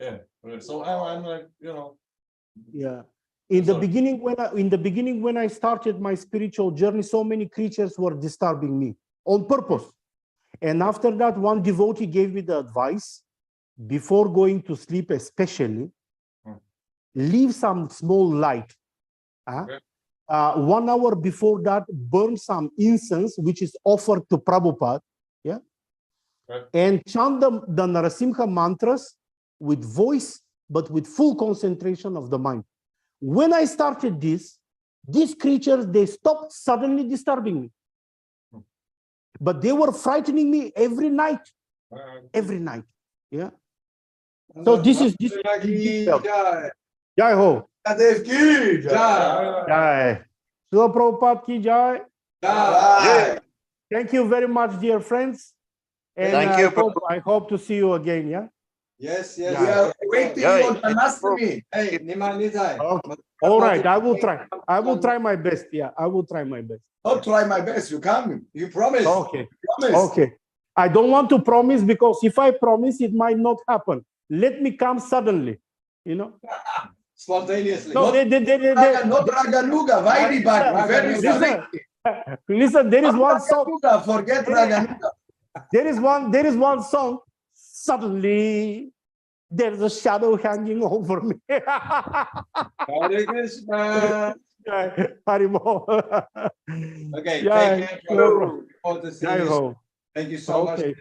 Yeah. So I'm like, Yeah. In the beginning, when I started my spiritual journey, so many creatures were disturbing me on purpose. And after that, one devotee gave me the advice, before going to sleep especially, leave some small light. 1 hour before that, burn some incense, which is offered to Prabhupada. Yeah. And chant the Narasimha mantras with voice, but with full concentration of the mind. When I started this, these creatures, they stopped suddenly disturbing me. But they were frightening me every night. Every night. Yeah. So this is Jai Ho. Jai. Srila Prabhupada ki jai. Jai. Thank you very much, dear friends. And Thank you. I hope to see you again. Yeah. Yes. Yeah. We are waiting Yeah. for Janmashtami. Hey, Nimai, Nitai. Okay. All right. I will try. I will try my best. Yeah. I will try my best. I'll try my best. You come. You promise. Okay. You promise. Okay. I don't want to promise, because if I promise, it might not happen. Let me come suddenly. Spontaneously. No, Not Raganuga. Vaidi Bhakti. Very strict. Listen, there is one song. Raganuga, forget Raganuga. There is one song. Suddenly, there's a shadow hanging over me. Hare Krishna. Harimo. Okay, Yeah, take care. Thank you so much, Okay.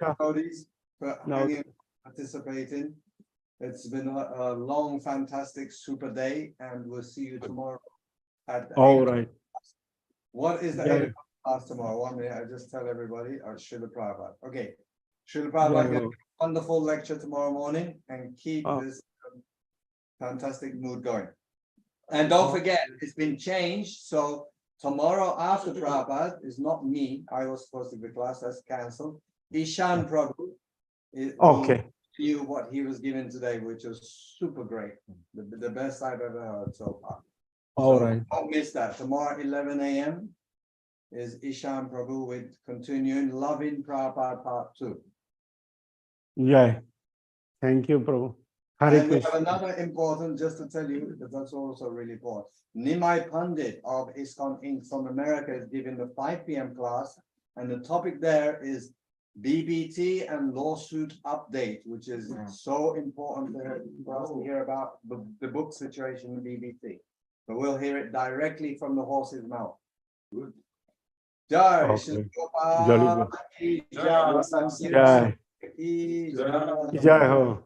for participating. It's been a long, fantastic, super day, and we'll see you tomorrow at All right. What is the 8 o'clock class tomorrow? 1 minute, I just tell everybody, Srila Prabhupada. Okay, Srila Prabhupada, give a wonderful lecture tomorrow morning, and keep this fantastic mood going. And don't forget, it's been changed, so tomorrow after Prabhupada is not me. I was supposed to be class, that's cancelled. Ishan Prabhu will you what he was given today, which was super great. The best I've ever heard so far. All right. Don't miss that. Tomorrow 11 a.m. is Ishan Prabhu with continuing Loving Prabhupada Part 2. Yeah. Thank you, Prabhu. Hare And we have Krishna. another important, just to tell you, that that's also really important. Nimai Pandit of ISKCON Inc. from America is giving the 5 p.m. class, and the topic there is BBT and lawsuit update, which is so important for us to hear about the book situation in BBT. But we'll hear it directly from the horse's mouth. Good. Jai. Okay. Jai. Jai Ho.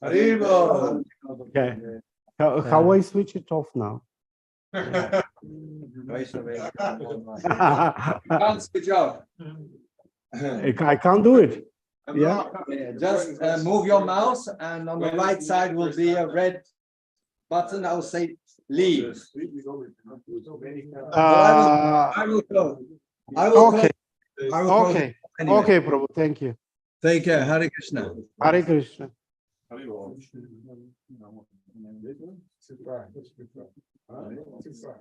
Haribo. Okay. How I switch it off now? Can't switch off. I can't do it. Yeah. Just move your mouse, and on the right side will be a red button. I'll say leave. I will close. I will Okay. close. I will close Okay. anyway. Okay, Prabhu. Thank you. Take care. Hare Krishna. Hare Krishna. Too far. Too far.